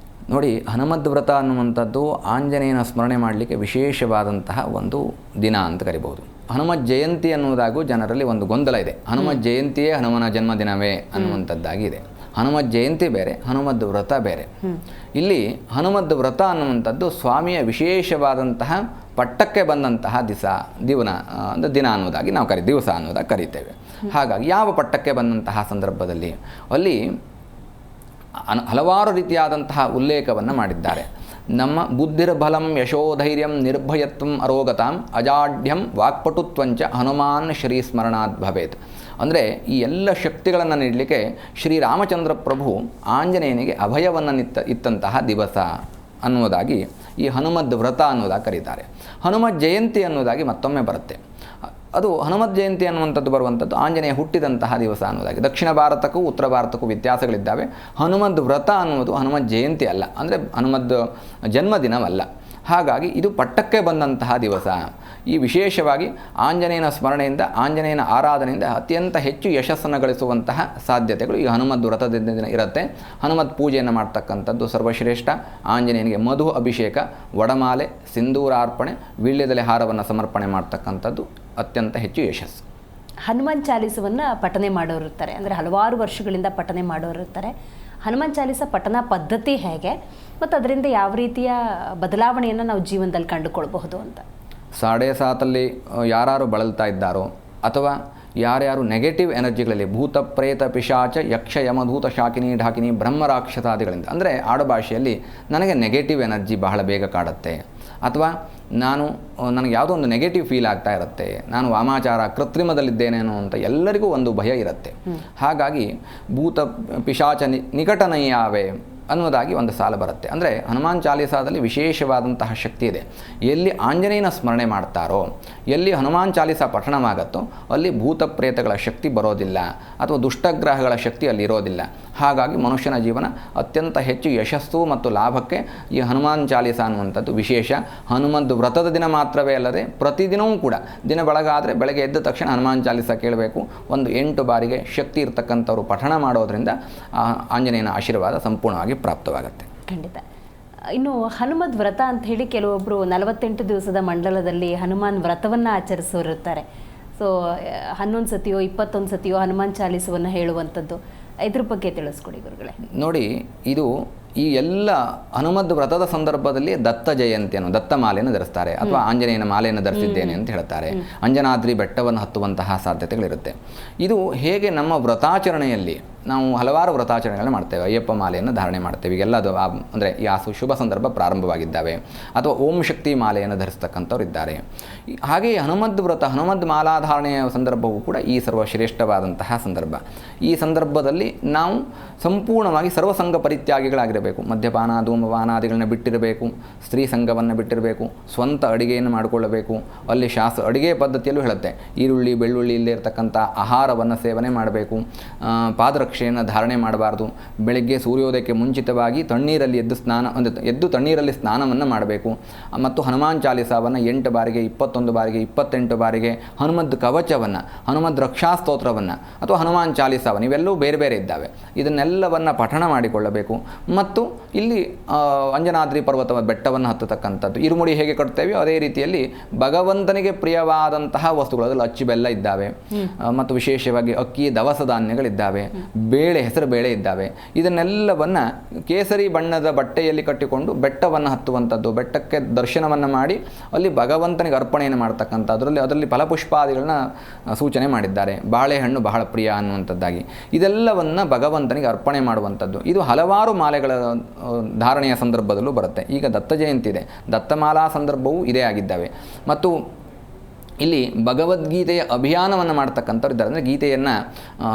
S2: ನೋಡಿ, ಹನುಮದ್ ವ್ರತ ಅನ್ನುವಂಥದ್ದು ಆಂಜನೇಯನ ಸ್ಮರಣೆ ಮಾಡಲಿಕ್ಕೆ ವಿಶೇಷವಾದಂತಹ ಒಂದು ದಿನ ಅಂತ ಕರಿಬಹುದು. ಹನುಮತ್ ಜಯಂತಿ ಅನ್ನುವುದಾಗೂ ಜನರಲ್ಲಿ ಒಂದು ಗೊಂದಲ ಇದೆ. ಹನುಮತ್ ಜಯಂತಿಯೇ ಹನುಮನ ಜನ್ಮದಿನವೇ ಅನ್ನುವಂಥದ್ದಾಗಿದೆ. ಹನುಮತ್ ಜಯಂತಿ ಬೇರೆ, ಹನುಮದ್ ವ್ರತ ಬೇರೆ. ಇಲ್ಲಿ ಹನುಮದ್ ವ್ರತ ಅನ್ನುವಂಥದ್ದು ಸ್ವಾಮಿಯ ವಿಶೇಷವಾದಂತಹ ಪಟ್ಟಕ್ಕೆ ಬಂದಂತಹ ದಿನ ಅನ್ನೋದಾಗಿ ನಾವು ದಿವಸ ಅನ್ನೋದಾಗಿ ಕರಿತೇವೆ. ಹಾಗಾಗಿ ಯಾವ ಪಟ್ಟಕ್ಕೆ ಬಂದಂತಹ ಸಂದರ್ಭದಲ್ಲಿ ಅಲ್ಲಿ ಹಲವಾರು ರೀತಿಯಾದಂತಹ ಉಲ್ಲೇಖವನ್ನು ಮಾಡಿದ್ದಾರೆ. ನಮ್ಮ ಬುದ್ಧಿರ್ಬಲಂ ಯಶೋಧೈರ್ಯಂ ನಿರ್ಭಯತ್ವಂ ಅರೋಗತಾಂ ಅಜಾಢ್ಯಂ ವಾಕ್ಪಟುತ್ವಂಚ ಹನುಮಾನ್ ಶ್ರೀ ಸ್ಮರಣಾತ್ ಭವೇತ್. ಅಂದರೆ ಈ ಎಲ್ಲ ಶಕ್ತಿಗಳನ್ನು ನೀಡಲಿಕ್ಕೆ ಶ್ರೀರಾಮಚಂದ್ರ ಪ್ರಭು ಆಂಜನೇಯನಿಗೆ ಅಭಯವನ್ನು ಇತ್ತಂತಹ ದಿವಸ ಅನ್ನೋದಾಗಿ ಈ ಹನುಮದ್ ವ್ರತ ಅನ್ನೋದಾಗಿ ಕರೀತಾರೆ. ಹನುಮತ್ ಜಯಂತಿ ಅನ್ನೋದಾಗಿ ಮತ್ತೊಮ್ಮೆ ಬರುತ್ತೆ. ಅದು ಹನುಮತ್ ಜಯಂತಿ ಅನ್ನುವಂಥದ್ದು ಬರುವಂಥದ್ದು ಆಂಜನೇಯ ಹುಟ್ಟಿದಂತಹ ದಿವಸ ಅನ್ನೋದಾಗಿ. ದಕ್ಷಿಣ ಭಾರತಕ್ಕೂ ಉತ್ತರ ಭಾರತಕ್ಕೂ ವ್ಯತ್ಯಾಸಗಳಿದ್ದಾವೆ. ಹನುಮದ್ ವ್ರತ ಅನ್ನುವುದು ಹನುಮತ್ ಜಯಂತಿ ಅಲ್ಲ, ಅಂದರೆ ಹನುಮದ್ ಜನ್ಮದಿನವಲ್ಲ. ಹಾಗಾಗಿ ಇದು ಪಟ್ಟಕ್ಕೆ ಬಂದಂತಹ ದಿವಸ. ಈ ವಿಶೇಷವಾಗಿ ಆಂಜನೇಯನ ಸ್ಮರಣೆಯಿಂದ, ಆಂಜನೇಯನ ಆರಾಧನೆಯಿಂದ ಅತ್ಯಂತ ಹೆಚ್ಚು ಯಶಸ್ಸನ್ನು ಗಳಿಸುವಂತಹ ಸಾಧ್ಯತೆಗಳು ಈ ಹನುಮದ್ ವ್ರತದಿಂದ ಇರುತ್ತೆ. ಹನುಮತ್ ಪೂಜೆಯನ್ನು ಮಾಡ್ತಕ್ಕಂಥದ್ದು ಸರ್ವಶ್ರೇಷ್ಠ. ಆಂಜನೇಯನಿಗೆ ಮಧು ಅಭಿಷೇಕ, ವಡಮಾಲೆ, ಸಿಂಧೂರಾರ್ಪಣೆ, ವೀಳ್ಯದೆಲೆ ಹಾರವನ್ನು ಸಮರ್ಪಣೆ ಮಾಡ್ತಕ್ಕಂಥದ್ದು ಅತ್ಯಂತ ಹೆಚ್ಚು ಯಶಸ್ಸು.
S1: ಹನುಮಾನ್ ಚಾಲೀಸವನ್ನು ಪಠನೆ ಮಾಡೋರು ಇರ್ತಾರೆ, ಅಂದರೆ ಹಲವಾರು ವರ್ಷಗಳಿಂದ ಪಠನೆ ಮಾಡೋರು ಇರ್ತಾರೆ. ಹನುಮಾನ್ ಚಾಲೀಸ ಪಠನ ಪದ್ಧತಿ ಹೇಗೆ ಮತ್ತು ಅದರಿಂದ ಯಾವ ರೀತಿಯ ಬದಲಾವಣೆಯನ್ನು ನಾವು ಜೀವನದಲ್ಲಿ ಕಂಡುಕೊಳ್ಬಹುದು ಅಂತ? 7.7
S2: ಯಾರು ಬಳಲ್ತಾ ಇದ್ದಾರೋ ಅಥವಾ ಯಾರ್ಯಾರು ನೆಗೆಟಿವ್ ಎನರ್ಜಿಗಳಲ್ಲಿ ಭೂತ ಪ್ರೇತ ಪಿಶಾಚ ಯಕ್ಷ ಯಮಧೂತ ಶಾಕಿನಿ ಢಾಕಿನಿ ಬ್ರಹ್ಮ ರಾಕ್ಷಸಾದಿಗಳಿಂದ, ಅಂದರೆ ಆಡುಭಾಷೆಯಲ್ಲಿ ನನಗೆ ನೆಗೆಟಿವ್ ಎನರ್ಜಿ ಬಹಳ ಬೇಗ ಕಾಡುತ್ತೆ, ಅಥವಾ ನನಗೆ ಯಾವುದೋ ಒಂದು ನೆಗೆಟಿವ್ ಫೀಲ್ ಆಗ್ತಾ ಇರುತ್ತೆ, ನಾನು ವಾಮಾಚಾರ ಕೃತ್ರಿಮದಲ್ಲಿದ್ದೇನೆ ಅನ್ನುವಂಥ ಎಲ್ಲರಿಗೂ ಒಂದು ಭಯ ಇರುತ್ತೆ. ಹಾಗಾಗಿ ಭೂತ ಪಿಶಾಚ ನಿಕಟನಯ್ಯಾವೆ ಅನ್ನೋದಾಗಿ ಒಂದು ಸಾಲ ಬರುತ್ತೆ. ಅಂದರೆ ಹನುಮಾನ್ ಚಾಲೀಸಾದಲ್ಲಿ ವಿಶೇಷವಾದಂತಹ ಶಕ್ತಿ ಇದೆ. ಎಲ್ಲಿ ಆಂಜನೇಯನ ಸ್ಮರಣೆ ಮಾಡ್ತಾರೋ, ಎಲ್ಲಿ ಹನುಮಾನ್ ಚಾಲೀಸ ಪಠಣವಾಗತ್ತೋ ಅಲ್ಲಿ ಭೂತ ಪ್ರೇತಗಳ ಶಕ್ತಿ ಬರೋದಿಲ್ಲ ಅಥವಾ ದುಷ್ಟಗ್ರಹಗಳ ಶಕ್ತಿ ಅಲ್ಲಿ ಇರೋದಿಲ್ಲ. ಹಾಗಾಗಿ ಮನುಷ್ಯನ ಜೀವನ ಅತ್ಯಂತ ಹೆಚ್ಚು ಯಶಸ್ಸು ಮತ್ತು ಲಾಭಕ್ಕೆ ಈ ಹನುಮಾನ್ ಚಾಲೀಸ ಅನ್ನುವಂಥದ್ದು ವಿಶೇಷ. ಹನುಮಂತ ವ್ರತದ ದಿನ ಮಾತ್ರವೇ ಅಲ್ಲದೆ ಪ್ರತಿದಿನವೂ ಕೂಡ ದಿನ ಬೆಳಗಾದರೆ ಬೆಳಗ್ಗೆ ಎದ್ದ ತಕ್ಷಣ ಹನುಮಾನ್ ಚಾಲೀಸ ಕೇಳಬೇಕು. ಒಂದು 8 ಬಾರಿಗೆ ಶಕ್ತಿ ಇರ್ತಕ್ಕಂಥವ್ರು ಪಠಣ ಮಾಡೋದರಿಂದ ಆಂಜನೇಯನ ಆಶೀರ್ವಾದ ಸಂಪೂರ್ಣವಾಗಿ ಪ್ರಾಪ್ತವಾಗುತ್ತೆ.
S1: ಖಂಡಿತ. ಇನ್ನು ಹನುಮದ್ ವ್ರತ ಅಂತ ಹೇಳಿ ಕೆಲವೊಬ್ಬರು 48 ದಿವಸದ ಮಂಡಲದಲ್ಲಿ ಹನುಮಾನ್ ವ್ರತವನ್ನು ಆಚರಿಸೋರಿರ್ತಾರೆ. ಸೊ 11 ಸತಿಯೋ 21 ಸತಿಯೋ ಹನುಮಾನ್ ಚಾಲೀಸವನ್ನು ಹೇಳುವಂಥದ್ದು, ಇದ್ರ ಬಗ್ಗೆ ತಿಳಿಸ್ಕೊಡಿ ಗುರುಗಳೇ.
S2: ನೋಡಿ, ಇದು ಈ ಎಲ್ಲ ಹನುಮದ್ ವ್ರತದ ಸಂದರ್ಭದಲ್ಲಿ ದತ್ತ ಜಯಂತಿಯನ್ನು, ದತ್ತ ಮಾಲೆಯನ್ನು ಧರಿಸ್ತಾರೆ ಅಥವಾ ಆಂಜನೇಯನ ಮಾಲೆಯನ್ನು ಧರಿಸಿದ್ದೇನೆ ಅಂತ ಹೇಳ್ತಾರೆ. ಅಂಜನಾದ್ರಿ ಬೆಟ್ಟವನ್ನು ಹತ್ತುವಂತಹ ಸಾಧ್ಯತೆಗಳಿರುತ್ತೆ. ಇದು ಹೇಗೆ ನಮ್ಮ ವ್ರತಾಚರಣೆಯಲ್ಲಿ ನಾವು ಹಲವಾರು ವ್ರತಾಚರಣೆಗಳನ್ನ ಮಾಡ್ತೇವೆ. ಅಯ್ಯಪ್ಪ ಮಾಲೆಯನ್ನು ಧಾರಣೆ ಮಾಡ್ತೇವೆ. ಈಗೆಲ್ಲ ಅದು ಅಂದರೆ ಈ ಶುಭ ಸಂದರ್ಭ ಪ್ರಾರಂಭವಾಗಿದ್ದಾವೆ. ಅಥವಾ ಓಂ ಶಕ್ತಿ ಮಾಲೆಯನ್ನು ಧರಿಸ್ತಕ್ಕಂಥವ್ರು ಇದ್ದಾರೆ. ಹಾಗೆಯೇ ಹನುಮದ್ ವ್ರತ, ಹನುಮದ್ ಮಾಲಾಧಾರಣೆಯ ಸಂದರ್ಭವೂ ಕೂಡ ಈ ಸರ್ವಶ್ರೇಷ್ಠವಾದಂತಹ ಸಂದರ್ಭ. ಈ ಸಂದರ್ಭದಲ್ಲಿ ನಾವು ಸಂಪೂರ್ಣವಾಗಿ ಸರ್ವಸಂಗ ಪರಿತ್ಯಾಗಿಗಳಾಗಿರಬೇಕು. ಮದ್ಯಪಾನ ಧೂಮಪಾನಾದಿಗಳನ್ನ ಬಿಟ್ಟಿರಬೇಕು, ಸ್ತ್ರೀ ಸಂಘವನ್ನು ಬಿಟ್ಟಿರಬೇಕು, ಸ್ವಂತ ಅಡಿಗೆಯನ್ನು ಮಾಡಿಕೊಳ್ಳಬೇಕು. ಅಲ್ಲಿ ಅಡಿಗೆ ಪದ್ಧತಿಯಲ್ಲೂ ಹೇಳುತ್ತೆ, ಈರುಳ್ಳಿ ಬೆಳ್ಳುಳ್ಳಿ ಇಲ್ಲದೆ ಇರತಕ್ಕಂಥ ಆಹಾರವನ್ನು ಸೇವನೆ ಮಾಡಬೇಕು. ಪಾದರಕ್ಷೆಯನ್ನು ಧಾರಣೆ ಮಾಡಬಾರ್ದು. ಬೆಳಗ್ಗೆ ಸೂರ್ಯೋದಯಕ್ಕೆ ಮುಂಚಿತವಾಗಿ ತಣ್ಣೀರಲ್ಲಿ ಎದ್ದು ತಣ್ಣೀರಲ್ಲಿ ಸ್ನಾನವನ್ನು ಮಾಡಬೇಕು. ಮತ್ತು ಹನುಮಾನ್ ಚಾಲೀಸವನ್ನು 8 ಬಾರಿಗೆ, 21 ಬಾರಿಗೆ, 28 ಬಾರಿಗೆ, ಹನುಮದ್ ಕವಚವನ್ನು, ಹನುಮದ್ ರಕ್ಷಾಸ್ತೋತ್ರವನ್ನು ಅಥವಾ ಹನುಮಾನ್ ಚಾಲೀಸವನ್ನು, ಇವೆಲ್ಲವೂ ಬೇರೆ ಬೇರೆ ಇದ್ದಾವೆ. ಇದನ್ನೆಲ್ಲವನ್ನು ಪಠಣ ಮಾಡಿಕೊಳ್ಳಬೇಕು. ಮತ್ತು ಇಲ್ಲಿ ಅಂಜನಾದ್ರಿ ಪರ್ವತ ಬೆಟ್ಟವನ್ನು ಹತ್ತತಕ್ಕಂಥದ್ದು, ಇರುಮುಡಿ ಹೇಗೆ ಕಟ್ತೇವೆ ಅದೇ ರೀತಿಯಲ್ಲಿ ಭಗವಂತನಿಗೆ ಪ್ರಿಯವಾದಂತಹ ವಸ್ತುಗಳು, ಅದರಲ್ಲಿ ಅಚ್ಚು ಬೆಲ್ಲ ಇದ್ದಾವೆ ಮತ್ತು ವಿಶೇಷವಾಗಿ ಅಕ್ಕಿ ದವಸ ಧಾನ್ಯಗಳಿದ್ದಾವೆ, ಬೇಳೆ, ಹೆಸರು ಬೇಳೆ ಇದ್ದಾವೆ. ಇದನ್ನೆಲ್ಲವನ್ನು ಕೇಸರಿ ಬಣ್ಣದ ಬಟ್ಟೆಯಲ್ಲಿ ಕಟ್ಟಿಕೊಂಡು ಬೆಟ್ಟವನ್ನು ಹತ್ತುವಂಥದ್ದು, ಬೆಟ್ಟಕ್ಕೆ ದರ್ಶನವನ್ನು ಮಾಡಿ ಅಲ್ಲಿ ಭಗವಂತನಿಗೆ ಅರ್ಪಣೆಯನ್ನು ಮಾಡ್ತಕ್ಕಂಥ, ಅದರಲ್ಲಿ ಫಲಪುಷ್ಪಾದಿಗಳನ್ನ ಸೂಚನೆ ಮಾಡಿದ್ದಾರೆ. ಬಾಳೆಹಣ್ಣು ಬಹಳ ಪ್ರಿಯ ಅನ್ನುವಂಥದ್ದಾಗಿ ಇದೆಲ್ಲವನ್ನು ಭಗವಂತನಿಗೆ ಅರ್ಪಣೆ ಮಾಡುವಂಥದ್ದು. ಇದು ಹಲವಾರು ಮಾಲೆಗಳ ಧಾರಣೆಯ ಸಂದರ್ಭದಲ್ಲೂ ಬರುತ್ತೆ. ಈಗ ದತ್ತ ಜಯಂತಿ ಇದೆ, ದತ್ತಮಾಲಾ ಸಂದರ್ಭವೂ ಇದೇ ಆಗಿದ್ದಾವೆ. ಮತ್ತು ಇಲ್ಲಿ ಭಗವದ್ಗೀತೆಯ ಅಭಿಯಾನವನ್ನು ಮಾಡ್ತಕ್ಕಂಥವ್ರು ಇದ್ದಾರೆ. ಅಂದರೆ ಗೀತೆಯನ್ನು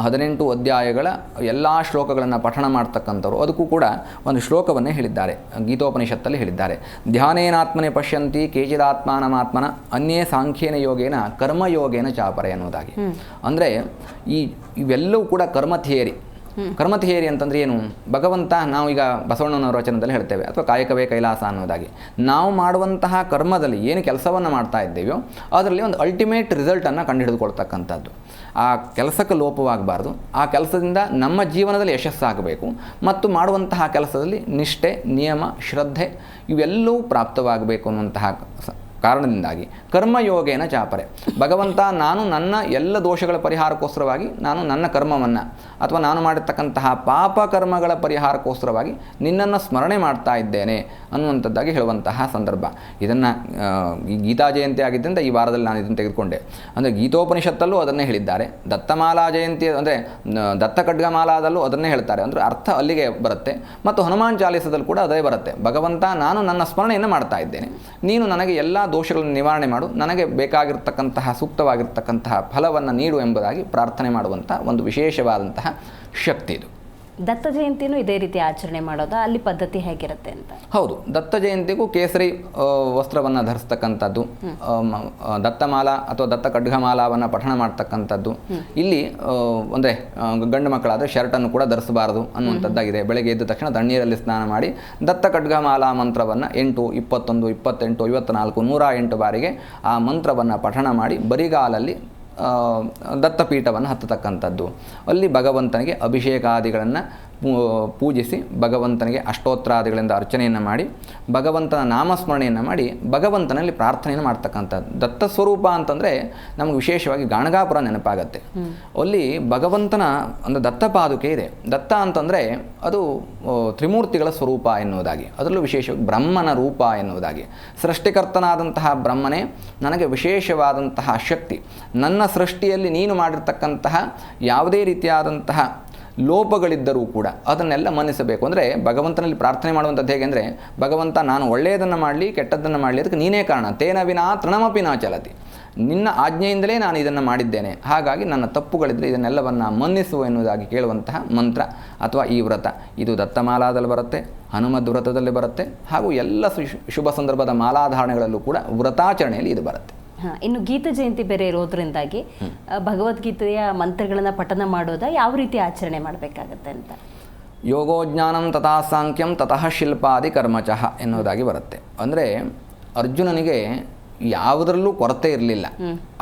S2: 18 ಅಧ್ಯಾಯಗಳ ಎಲ್ಲ ಶ್ಲೋಕಗಳನ್ನು ಪಠಣ ಮಾಡ್ತಕ್ಕಂಥವ್ರು, ಅದಕ್ಕೂ ಕೂಡ ಒಂದು ಶ್ಲೋಕವನ್ನೇ ಹೇಳಿದ್ದಾರೆ, ಗೀತೋಪನಿಷತ್ತಲ್ಲಿ ಹೇಳಿದ್ದಾರೆ. ಧ್ಯಾನೇನಾತ್ಮನೆ ಪಶ್ಯಂತಿ ಕೇಚಿದಾತ್ಮಾನಮಾತ್ಮನ ಅನ್ಯೇ ಸಾಂಖ್ಯೇನ ಯೋಗೇನ ಕರ್ಮಯೋಗೇನ ಚಾಪರೆ ಅನ್ನೋದಾಗಿ. ಅಂದರೆ ಇವೆಲ್ಲವೂ ಕೂಡ ಕರ್ಮ ಥಿಯರಿ. ಕರ್ಮ ಥಿಯರಿ ಅಂತಂದರೆ ಏನು? ಭಗವಂತ, ನಾವೀಗ ಬಸವಣ್ಣನವರ ವಚನದಲ್ಲಿ ಹೇಳ್ತೇವೆ, ಅಥವಾ ಕಾಯಕವೇ ಕೈಲಾಸ ಅನ್ನೋದಾಗಿ, ನಾವು ಮಾಡುವಂತಹ ಕರ್ಮದಲ್ಲಿ ಏನು ಕೆಲಸವನ್ನು ಮಾಡ್ತಾ ಇದ್ದೇವೆಯೋ ಅದರಲ್ಲಿ ಒಂದು ಅಲ್ಟಿಮೇಟ್ ರಿಸಲ್ಟನ್ನು ಕಂಡುಹಿಡಿದುಕೊಳ್ತಕ್ಕಂಥದ್ದು. ಆ ಕೆಲಸಕ್ಕೆ ಲೋಪವಾಗಬಾರ್ದು, ಆ ಕೆಲಸದಿಂದ ನಮ್ಮ ಜೀವನದಲ್ಲಿ ಯಶಸ್ಸಾಗಬೇಕು, ಮತ್ತು ಮಾಡುವಂತಹ ಕೆಲಸದಲ್ಲಿ ನಿಷ್ಠೆ, ನಿಯಮ, ಶ್ರದ್ಧೆ ಇವೆಲ್ಲವೂ ಪ್ರಾಪ್ತವಾಗಬೇಕು ಅನ್ನುವಂತಹ ಕಾರಣದಿಂದಾಗಿ ಕರ್ಮಯೋಗೇನ ಚಾಪರೆ. ಭಗವಂತ, ನಾನು ನನ್ನ ಎಲ್ಲ ದೋಷಗಳ ಪರಿಹಾರಕ್ಕೋಸ್ಕರವಾಗಿ ನಾನು ನನ್ನ ಕರ್ಮವನ್ನು ಅಥವಾ ನಾನು ಮಾಡಿರ್ತಕ್ಕಂತಹ ಪಾಪ ಕರ್ಮಗಳ ಪರಿಹಾರಕ್ಕೋಸ್ಕರವಾಗಿ ನಿನ್ನನ್ನು ಸ್ಮರಣೆ ಮಾಡ್ತಾ ಇದ್ದೇನೆ ಅನ್ನುವಂಥದ್ದಾಗಿ ಹೇಳುವಂತಹ ಸಂದರ್ಭ. ಇದನ್ನು ಗೀತಾ ಜಯಂತಿ ಆಗಿದ್ದರಿಂದ ಈ ವಾರದಲ್ಲಿ ನಾನು ಇದನ್ನು ತೆಗೆದುಕೊಂಡೆ. ಅಂದರೆ ಗೀತೋಪನಿಷತ್ತಲ್ಲೂ ಅದನ್ನೇ ಹೇಳಿದ್ದಾರೆ, ದತ್ತಮಾಲಾ ಜಯಂತಿ ಅಂದರೆ ದತ್ತ ಖಡ್ಗಮಾಲಾದಲ್ಲೂ ಅದನ್ನೇ ಹೇಳ್ತಾರೆ. ಅಂದರೆ ಅರ್ಥ ಅಲ್ಲಿಗೆ ಬರುತ್ತೆ. ಮತ್ತು ಹನುಮಾನ್ ಚಾಲೀಸದಲ್ಲಿ ಕೂಡ ಅದೇ ಬರುತ್ತೆ. ಭಗವಂತ, ನಾನು ನನ್ನ ಸ್ಮರಣೆಯನ್ನು ಮಾಡ್ತಾ ಇದ್ದೇನೆ, ನೀನು ನನಗೆ ಎಲ್ಲ ದೋಷಗಳನ್ನು ನಿವಾರಣೆ ಮಾಡು, ನನಗೆ ಬೇಕಾಗಿರ್ತಕ್ಕಂತಹ ಸೂಕ್ತವಾಗಿರ್ತಕ್ಕಂತಹ ಫಲವನ್ನು ನೀಡು ಎಂಬುದಾಗಿ ಪ್ರಾರ್ಥನೆ ಮಾಡುವಂಥ ಒಂದು ವಿಶೇಷವಾದಂತಹ ಶಕ್ತಿ ಇದು.
S1: ದತ್ತ ಜಯಂತಿನೂ ಇದೇ ರೀತಿ ಆಚರಣೆ ಮಾಡೋದಾ? ಅಲ್ಲಿ ಪದ್ಧತಿ ಹೇಗಿರುತ್ತೆ ಅಂತ? ಹೌದು,
S2: ದತ್ತ ಜಯಂತಿಗೂ ಕೇಸರಿ ವಸ್ತ್ರವನ್ನು ಧರಿಸ್ತಕ್ಕಂಥದ್ದು, ದತ್ತಮಾಲಾ ಅಥವಾ ದತ್ತ ಖಡ್ಗಮಾಲಾವನ್ನು ಪಠಣ ಮಾಡ್ತಕ್ಕಂಥದ್ದು. ಇಲ್ಲಿ ಅಂದರೆ ಗಂಡು ಮಕ್ಕಳಾದರೆ ಶರ್ಟನ್ನು ಕೂಡ ಧರಿಸಬಾರದು ಅನ್ನುವಂಥದ್ದಾಗಿದೆ. ಬೆಳಗ್ಗೆ ಎದ್ದ ತಕ್ಷಣ ತಣ್ಣೀರಲ್ಲಿ ಸ್ನಾನ ಮಾಡಿ ದತ್ತ ಖಡ್ಗಮಾಲಾ ಮಂತ್ರವನ್ನು 8, 21, 28, 54, 108 ಬಾರಿಗೆ ಆ ಮಂತ್ರವನ್ನು ಪಠಣ ಮಾಡಿ ಬರಿಗಾಲಲ್ಲಿ ದತ್ತಪೀಠವನ್ನು ಹತ್ತತಕ್ಕಂಥದ್ದು. ಅಲ್ಲಿ ಭಗವಂತನಿಗೆ ಅಭಿಷೇಕಾದಿಗಳನ್ನು ಪೂಜಿಸಿ ಭಗವಂತನಿಗೆ ಅಷ್ಟೋತ್ತರಾದಿಗಳಿಂದ ಅರ್ಚನೆಯನ್ನು ಮಾಡಿ ಭಗವಂತನ ನಾಮಸ್ಮರಣೆಯನ್ನು ಮಾಡಿ ಭಗವಂತನಲ್ಲಿ ಪ್ರಾರ್ಥನೆಯನ್ನು ಮಾಡ್ತಕ್ಕಂಥದ್ದು. ದತ್ತ ಸ್ವರೂಪ ಅಂತಂದರೆ ನಮಗೆ ವಿಶೇಷವಾಗಿ ಗಾಣಗಾಪುರ ನೆನಪಾಗತ್ತೆ. ಅಲ್ಲಿ ಭಗವಂತನ ಒಂದು ದತ್ತ ಪಾದುಕೆ ಇದೆ. ದತ್ತ ಅಂತಂದರೆ ಅದು ತ್ರಿಮೂರ್ತಿಗಳ ಸ್ವರೂಪ ಎನ್ನುವುದಾಗಿ, ಅದರಲ್ಲೂ ವಿಶೇಷವಾಗಿ ಬ್ರಹ್ಮನ ರೂಪ ಎನ್ನುವುದಾಗಿ. ಸೃಷ್ಟಿಕರ್ತನಾದಂತಹ ಬ್ರಹ್ಮನೇ ನನಗೆ ವಿಶೇಷವಾದಂತಹ ಶಕ್ತಿ, ನನ್ನ ಸೃಷ್ಟಿಯಲ್ಲಿ ನೀನು ಮಾಡಿರ್ತಕ್ಕಂತಹ ಯಾವುದೇ ರೀತಿಯಾದಂತಹ ಲೋಪಗಳಿದ್ದರೂ ಕೂಡ ಅದನ್ನೆಲ್ಲ ಮನ್ನಿಸಬೇಕು. ಅಂದರೆ ಭಗವಂತನಲ್ಲಿ ಪ್ರಾರ್ಥನೆ ಮಾಡುವಂಥದ್ದು ಹೇಗೆ ಅಂದರೆ, ಭಗವಂತ ನಾನು ಒಳ್ಳೆಯದನ್ನು ಮಾಡಲಿ ಕೆಟ್ಟದ್ದನ್ನು ಮಾಡಲಿ ಅದಕ್ಕೆ ನೀನೇ ಕಾರಣ, ತೇನ ವಿನಾ ತೃಣಮಪಿ ನಾ ಚಲತಿ, ನಿನ್ನ ಆಜ್ಞೆಯಿಂದಲೇ ನಾನು ಇದನ್ನು ಮಾಡಿದ್ದೇನೆ, ಹಾಗಾಗಿ ನನ್ನ ತಪ್ಪುಗಳಿದ್ದರೆ ಇದನ್ನೆಲ್ಲವನ್ನು ಮನ್ನಿಸು ಎನ್ನುವುದಾಗಿ ಕೇಳುವಂತಹ ಮಂತ್ರ ಅಥವಾ ಈ ವ್ರತ ಇದು ದತ್ತಮಾಲಾದಲ್ಲಿ ಬರುತ್ತೆ, ಹನುಮದ್ ವ್ರತದಲ್ಲಿ ಬರುತ್ತೆ, ಹಾಗೂ ಎಲ್ಲ ಶುಭ ಸಂದರ್ಭದ ಮಾಲಾಧಾರಣೆಗಳಲ್ಲೂ ಕೂಡ ವ್ರತಾಚರಣೆಯಲ್ಲಿ ಇದು ಬರುತ್ತೆ.
S1: ಇನ್ನು ಗೀತ ಜಯಂತಿ ಬೇರೆ ಇರೋದ್ರಿಂದಾಗಿ ಭಗವದ್ಗೀತೆಯ ಮಂತ್ರಗಳನ್ನು ಪಠನ ಮಾಡೋದ ಯಾವ ರೀತಿ ಆಚರಣೆ ಮಾಡಬೇಕಾಗತ್ತೆ ಅಂತ?
S2: ಯೋಗೋಜ್ಞಾನಂ ತಥಾ ಸಾಂಖ್ಯಂ ತತಃ ಶಿಲ್ಪಾದಿ ಕರ್ಮಚಃ ಎನ್ನುವುದಾಗಿ ಬರುತ್ತೆ. ಅಂದರೆ ಅರ್ಜುನನಿಗೆ ಯಾವುದರಲ್ಲೂ ಕೊರತೆ ಇರಲಿಲ್ಲ,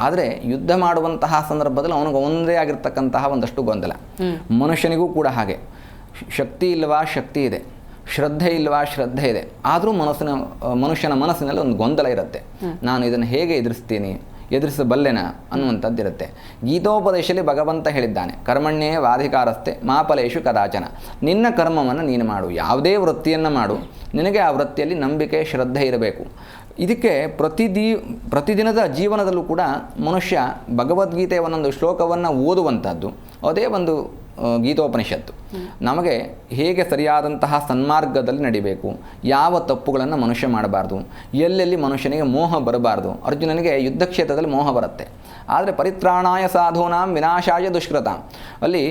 S2: ಆದರೆ ಯುದ್ಧ ಮಾಡುವಂತಹ ಸಂದರ್ಭದಲ್ಲಿ ಅವನಿಗೆ ಒಂದೇ ಆಗಿರ್ತಕ್ಕಂತಹ ಒಂದಷ್ಟು ಗೊಂದಲ. ಮನುಷ್ಯನಿಗೂ ಕೂಡ ಹಾಗೆ, ಶಕ್ತಿ ಇಲ್ಲವಾ ಶಕ್ತಿ ಇದೆ, ಶ್ರದ್ಧೆ ಇಲ್ಲವಾ ಶ್ರದ್ಧೆ ಇದೆ, ಆದರೂ ಮನುಷ್ಯನ ಮನಸ್ಸಿನಲ್ಲಿ ಒಂದು ಗೊಂದಲ ಇರುತ್ತೆ. ನಾನು ಇದನ್ನು ಹೇಗೆ ಎದುರಿಸಬಲ್ಲೆನ ಅನ್ನುವಂಥದ್ದಿರುತ್ತೆ. ಗೀತೋಪದೇಶದಲ್ಲಿ ಭಗವಂತ ಹೇಳಿದ್ದಾನೆ, ಕರ್ಮಣ್ಯೇ ವಾಧಿಕಾರಸ್ಥೆ ಮಾಫಲೇಶು ಕದಾಚನ, ನಿನ್ನ ಕರ್ಮವನ್ನು ನೀನು ಮಾಡು, ಯಾವುದೇ ವೃತ್ತಿಯನ್ನು ಮಾಡು, ನಿನಗೆ ಆ ವೃತ್ತಿಯಲ್ಲಿ ನಂಬಿಕೆ ಶ್ರದ್ಧೆ ಇರಬೇಕು. ಇದಕ್ಕೆ ಪ್ರತಿದಿನದ ಜೀವನದಲ್ಲೂ ಕೂಡ ಮನುಷ್ಯ ಭಗವದ್ಗೀತೆಯ ಒಂದೊಂದು ಶ್ಲೋಕವನ್ನು ಓದುವಂಥದ್ದು ಅದೇ ಒಂದು ಗೀತೋಪನಿಷತ್ತು. ನಮಗೆ ಹೇಗೆ ಸರಿಯಾದಂತಹ ಸನ್ಮಾರ್ಗದಲ್ಲಿ ನಡಿಬೇಕು, ಯಾವ ತಪ್ಪುಗಳನ್ನು ಮನುಷ್ಯ ಮಾಡಬಾರ್ದು, ಎಲ್ಲೆಲ್ಲಿ ಮನುಷ್ಯನಿಗೆ ಮೋಹ ಬರಬಾರ್ದು. ಅರ್ಜುನನಿಗೆ ಯುದ್ಧ ಕ್ಷೇತ್ರದಲ್ಲಿ ಮೋಹ ಬರುತ್ತೆ, ಆದರೆ ಪರಿತ್ರಾಣಾಯ ಸಾಧೂನಾಂ ವಿನಾಶಾಯ ದುಷ್ಕೃತಾಂ, ಅಲ್ಲಿ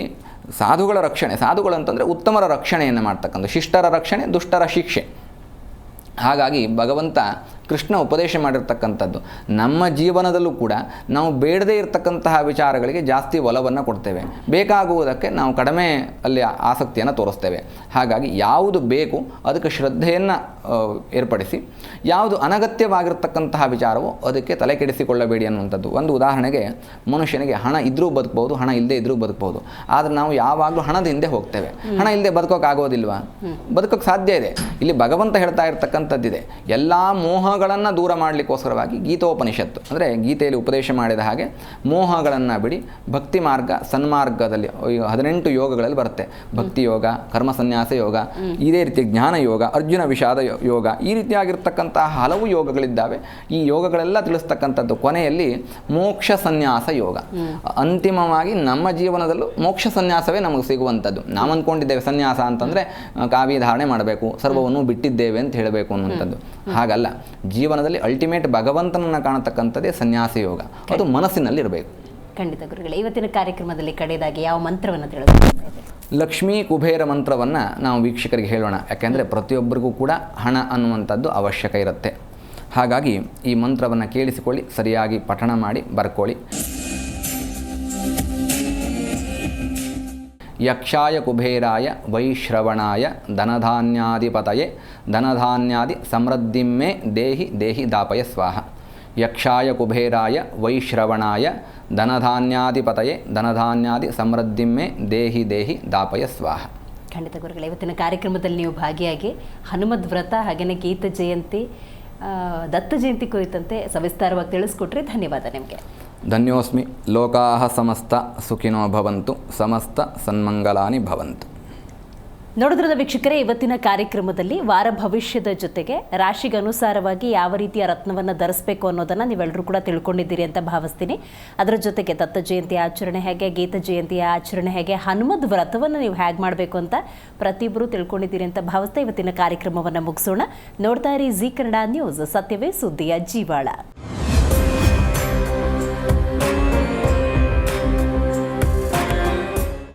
S2: ಸಾಧುಗಳ ರಕ್ಷಣೆ, ಸಾಧುಗಳು ಅಂತಂದರೆ ಉತ್ತಮರ ರಕ್ಷಣೆಯನ್ನು ಮಾಡ್ತಕ್ಕಂಥ, ಶಿಷ್ಟರ ರಕ್ಷಣೆ ದುಷ್ಟರ ಶಿಕ್ಷೆ. ಹಾಗಾಗಿ ಭಗವಂತ ಕೃಷ್ಣ ಉಪದೇಶ ಮಾಡಿರ್ತಕ್ಕಂಥದ್ದು ನಮ್ಮ ಜೀವನದಲ್ಲೂ ಕೂಡ ನಾವು ಬೇಡದೇ ಇರತಕ್ಕಂತಹ ವಿಚಾರಗಳಿಗೆ ಜಾಸ್ತಿ ಒಲವನ್ನು ಕೊಡ್ತೇವೆ, ಬೇಕಾಗುವುದಕ್ಕೆ ನಾವು ಕಡಿಮೆ ಅಲ್ಲಿ ಆಸಕ್ತಿಯನ್ನು ತೋರಿಸ್ತೇವೆ. ಹಾಗಾಗಿ ಯಾವುದು ಬೇಕು ಅದಕ್ಕೆ ಶ್ರದ್ಧೆಯನ್ನು ಏರ್ಪಡಿಸಿ, ಯಾವುದು ಅನಗತ್ಯವಾಗಿರ್ತಕ್ಕಂತಹ ವಿಚಾರವೋ ಅದಕ್ಕೆ ತಲೆ ಕೆಡಿಸಿಕೊಳ್ಳಬೇಡಿ ಅನ್ನುವಂಥದ್ದು. ಒಂದು ಉದಾಹರಣೆಗೆ, ಮನುಷ್ಯನಿಗೆ ಹಣ ಇದ್ದರೂ ಬದುಕ್ಬೋದು, ಹಣ ಇಲ್ಲದೆ ಇದ್ದರೂ ಬದುಕ್ಬೋದು, ಆದರೆ ನಾವು ಯಾವಾಗಲೂ ಹಣದ ಹಿಂದೆ ಹೋಗ್ತೇವೆ. ಹಣ ಇಲ್ಲದೆ ಬದುಕೋಕ್ಕಾಗೋದಿಲ್ವಾ? ಬದುಕೋಕ್ಕೆ ಸಾಧ್ಯ ಇದೆ. ಇಲ್ಲಿ ಭಗವಂತ ಹೇಳ್ತಾ ಇರ್ತಕ್ಕಂಥದ್ದಿದೆ, ಎಲ್ಲ ಮೋಹಗಳನ್ನು ದೂರ ಮಾಡಲಿಕ್ಕೋಸ್ಕರವಾಗಿ ಗೀತೋಪನಿಷತ್ತು, ಅಂದರೆ ಗೀತೆಯಲ್ಲಿ ಉಪದೇಶ ಮಾಡಿದ ಹಾಗೆ ಮೋಹಗಳನ್ನು ಬಿಡಿ, ಭಕ್ತಿ ಮಾರ್ಗ ಸನ್ಮಾರ್ಗದಲ್ಲಿ 18 ಯೋಗಗಳಲ್ಲಿ ಬರುತ್ತೆ. ಭಕ್ತಿ ಯೋಗ, ಕರ್ಮ ಸನ್ಯಾಸ ಯೋಗ, ಇದೇ ರೀತಿ ಜ್ಞಾನ ಯೋಗ, ಅರ್ಜುನ ವಿಷಾದ ಯೋಗ, ಈ ರೀತಿಯಾಗಿರ್ತಕ್ಕಂತಹ ಹಲವು ಯೋಗಗಳಿದ್ದಾವೆ. ಈ ಯೋಗಗಳೆಲ್ಲ ತಿಳಿಸ್ತಕ್ಕಂಥದ್ದು ಕೊನೆಯಲ್ಲಿ ಮೋಕ್ಷ ಸನ್ಯಾಸ ಯೋಗ. ಅಂತಿಮವಾಗಿ ನಮ್ಮ ಜೀವನದಲ್ಲೂ ಮೋಕ್ಷ ಸನ್ಯಾಸವೇ ನಮಗೆ ಸಿಗುವಂಥದ್ದು. ನಾವು ಅಂದ್ಕೊಂಡಿದ್ದೇವೆ ಸನ್ಯಾಸ ಅಂತಂದರೆ ಕಾವಿ ಧಾರಣೆ ಮಾಡಬೇಕು, ಸರ್ವವನ್ನು ಬಿಟ್ಟಿದ್ದೇವೆ ಅಂತ ಹೇಳಬೇಕು ಅನ್ನುವಂಥದ್ದು. ಹಾಗಲ್ಲ, ಜೀವನದಲ್ಲಿ ಅಲ್ಟಿಮೇಟ್ ಭಗವಂತನನ್ನು ಕಾಣತಕ್ಕಂಥದ್ದೇ ಸನ್ಯಾಸ ಯೋಗ, ಅದು ಮನಸ್ಸಿನಲ್ಲಿ ಇರಬೇಕು.
S1: ಖಂಡಿತ ಗುರುಗಳೇ, ಇವತ್ತಿನ ಕಾರ್ಯಕ್ರಮದಲ್ಲಿ ಕಡೆಯದಾಗಿ ಯಾವ ಮಂತ್ರವನ್ನು ತಿಳಿದುಕೊಳ್ಳುತ್ತೇವೆ?
S2: ಲಕ್ಷ್ಮೀ ಕುಬೇರ ಮಂತ್ರವನ್ನು ನಾವು ವೀಕ್ಷಕರಿಗೆ ಹೇಳೋಣ. ಯಾಕೆಂದರೆ ಪ್ರತಿಯೊಬ್ಬರಿಗೂ ಕೂಡ ಹಣ ಅನ್ನುವಂಥದ್ದು ಅವಶ್ಯಕ ಇರುತ್ತೆ. ಹಾಗಾಗಿ ಈ ಮಂತ್ರವನ್ನು ಕೇಳಿಸಿಕೊಳ್ಳಿ, ಸರಿಯಾಗಿ ಪಠಣ ಮಾಡಿ ಬರ್ಕೊಳ್ಳಿ. ಯಕ್ಷಾಯ ಕುಬೇರಾಯ ವೈಶ್ರವಣಾಯ ಧನಧಾನ್ಯಾಧಿಪತಯೇ ಧನಧಾನ್ಯಾದಿ ಸಮೃದ್ಧಿಮ್ಮೆ ದೇಹಿ ದೇಹಿ ದಾಪಯ ಸ್ವಾಹ. ಯಕ್ಷಾಯ ಕುಬೇರಾಯ ವೈಶ್ರವಣಾಯ ಧನಧಾನ್ಯಾಧಿಪತಯೇ ಧನಧಾನ್ಯಾದಿ ಸಮೃದ್ಧಿಮ್ಮೆ ದೇಹಿ ದೇಹಿ ದಾಪಯ ಸ್ವಾಹ.
S1: ಖಂಡಿತ ಗುರುಗಳೇ, ಇವತ್ತಿನ ಕಾರ್ಯಕ್ರಮದಲ್ಲಿ ನೀವು ಭಾಗಿಯಾಗಿ ಹನುಮದ್ ವ್ರತ ಹಾಗೆಯೇ ಗೀತ ಜಯಂತಿ, ದತ್ತ ಜಯಂತಿ ಕುರಿತಂತೆ ಸವಿಸ್ತಾರವಾಗಿ ತಿಳಿಸ್ಕೊಟ್ರಿ. ಧನ್ಯವಾದ ನಿಮಗೆ.
S2: ಧನ್ಯೋಸ್ಮಿ. ಲೋಕಾಹ ಸಮಸ್ತ ಸುಖಿನೋ ಭವಂತು, ಸಮಸ್ತ ಸನ್ಮಂಗಲಾನಿ ಭವಂತು.
S1: ನೋಡಿದ್ರದ ವೀಕ್ಷಕರೇ, ಇವತ್ತಿನ ಕಾರ್ಯಕ್ರಮದಲ್ಲಿ ವಾರ ಭವಿಷ್ಯದ ಜೊತೆಗೆ ರಾಶಿಗೆ ಅನುಸಾರವಾಗಿ ಯಾವ ರೀತಿಯ ರತ್ನವನ್ನು ಧರಿಸಬೇಕು ಅನ್ನೋದನ್ನು ನೀವೆಲ್ಲರೂ ಕೂಡ ತಿಳ್ಕೊಂಡಿದ್ದೀರಿ ಅಂತ ಭಾವಿಸ್ತೀನಿ. ಅದರ ಜೊತೆಗೆ ದತ್ತ ಜಯಂತಿ ಆಚರಣೆ ಹೇಗೆ, ಗೀತ ಜಯಂತಿಯ ಆಚರಣೆ ಹೇಗೆ, ಹನುಮದ್ ವ್ರತವನ್ನು ನೀವು ಹೇಗೆ ಮಾಡಬೇಕು ಅಂತ ಪ್ರತಿಯೊಬ್ಬರು ತಿಳ್ಕೊಂಡಿದ್ದೀರಿ ಅಂತ ಭಾವಿಸ್ತಾ ಇವತ್ತಿನ ಕಾರ್ಯಕ್ರಮವನ್ನು ಮುಗಿಸೋಣ. ನೋಡ್ತಾ ಇರಿ ಜಿ ಕನ್ನಡ ನ್ಯೂಸ್, ಸತ್ಯವೇ ಸುದ್ದಿಯ ಜೀವಾಳ.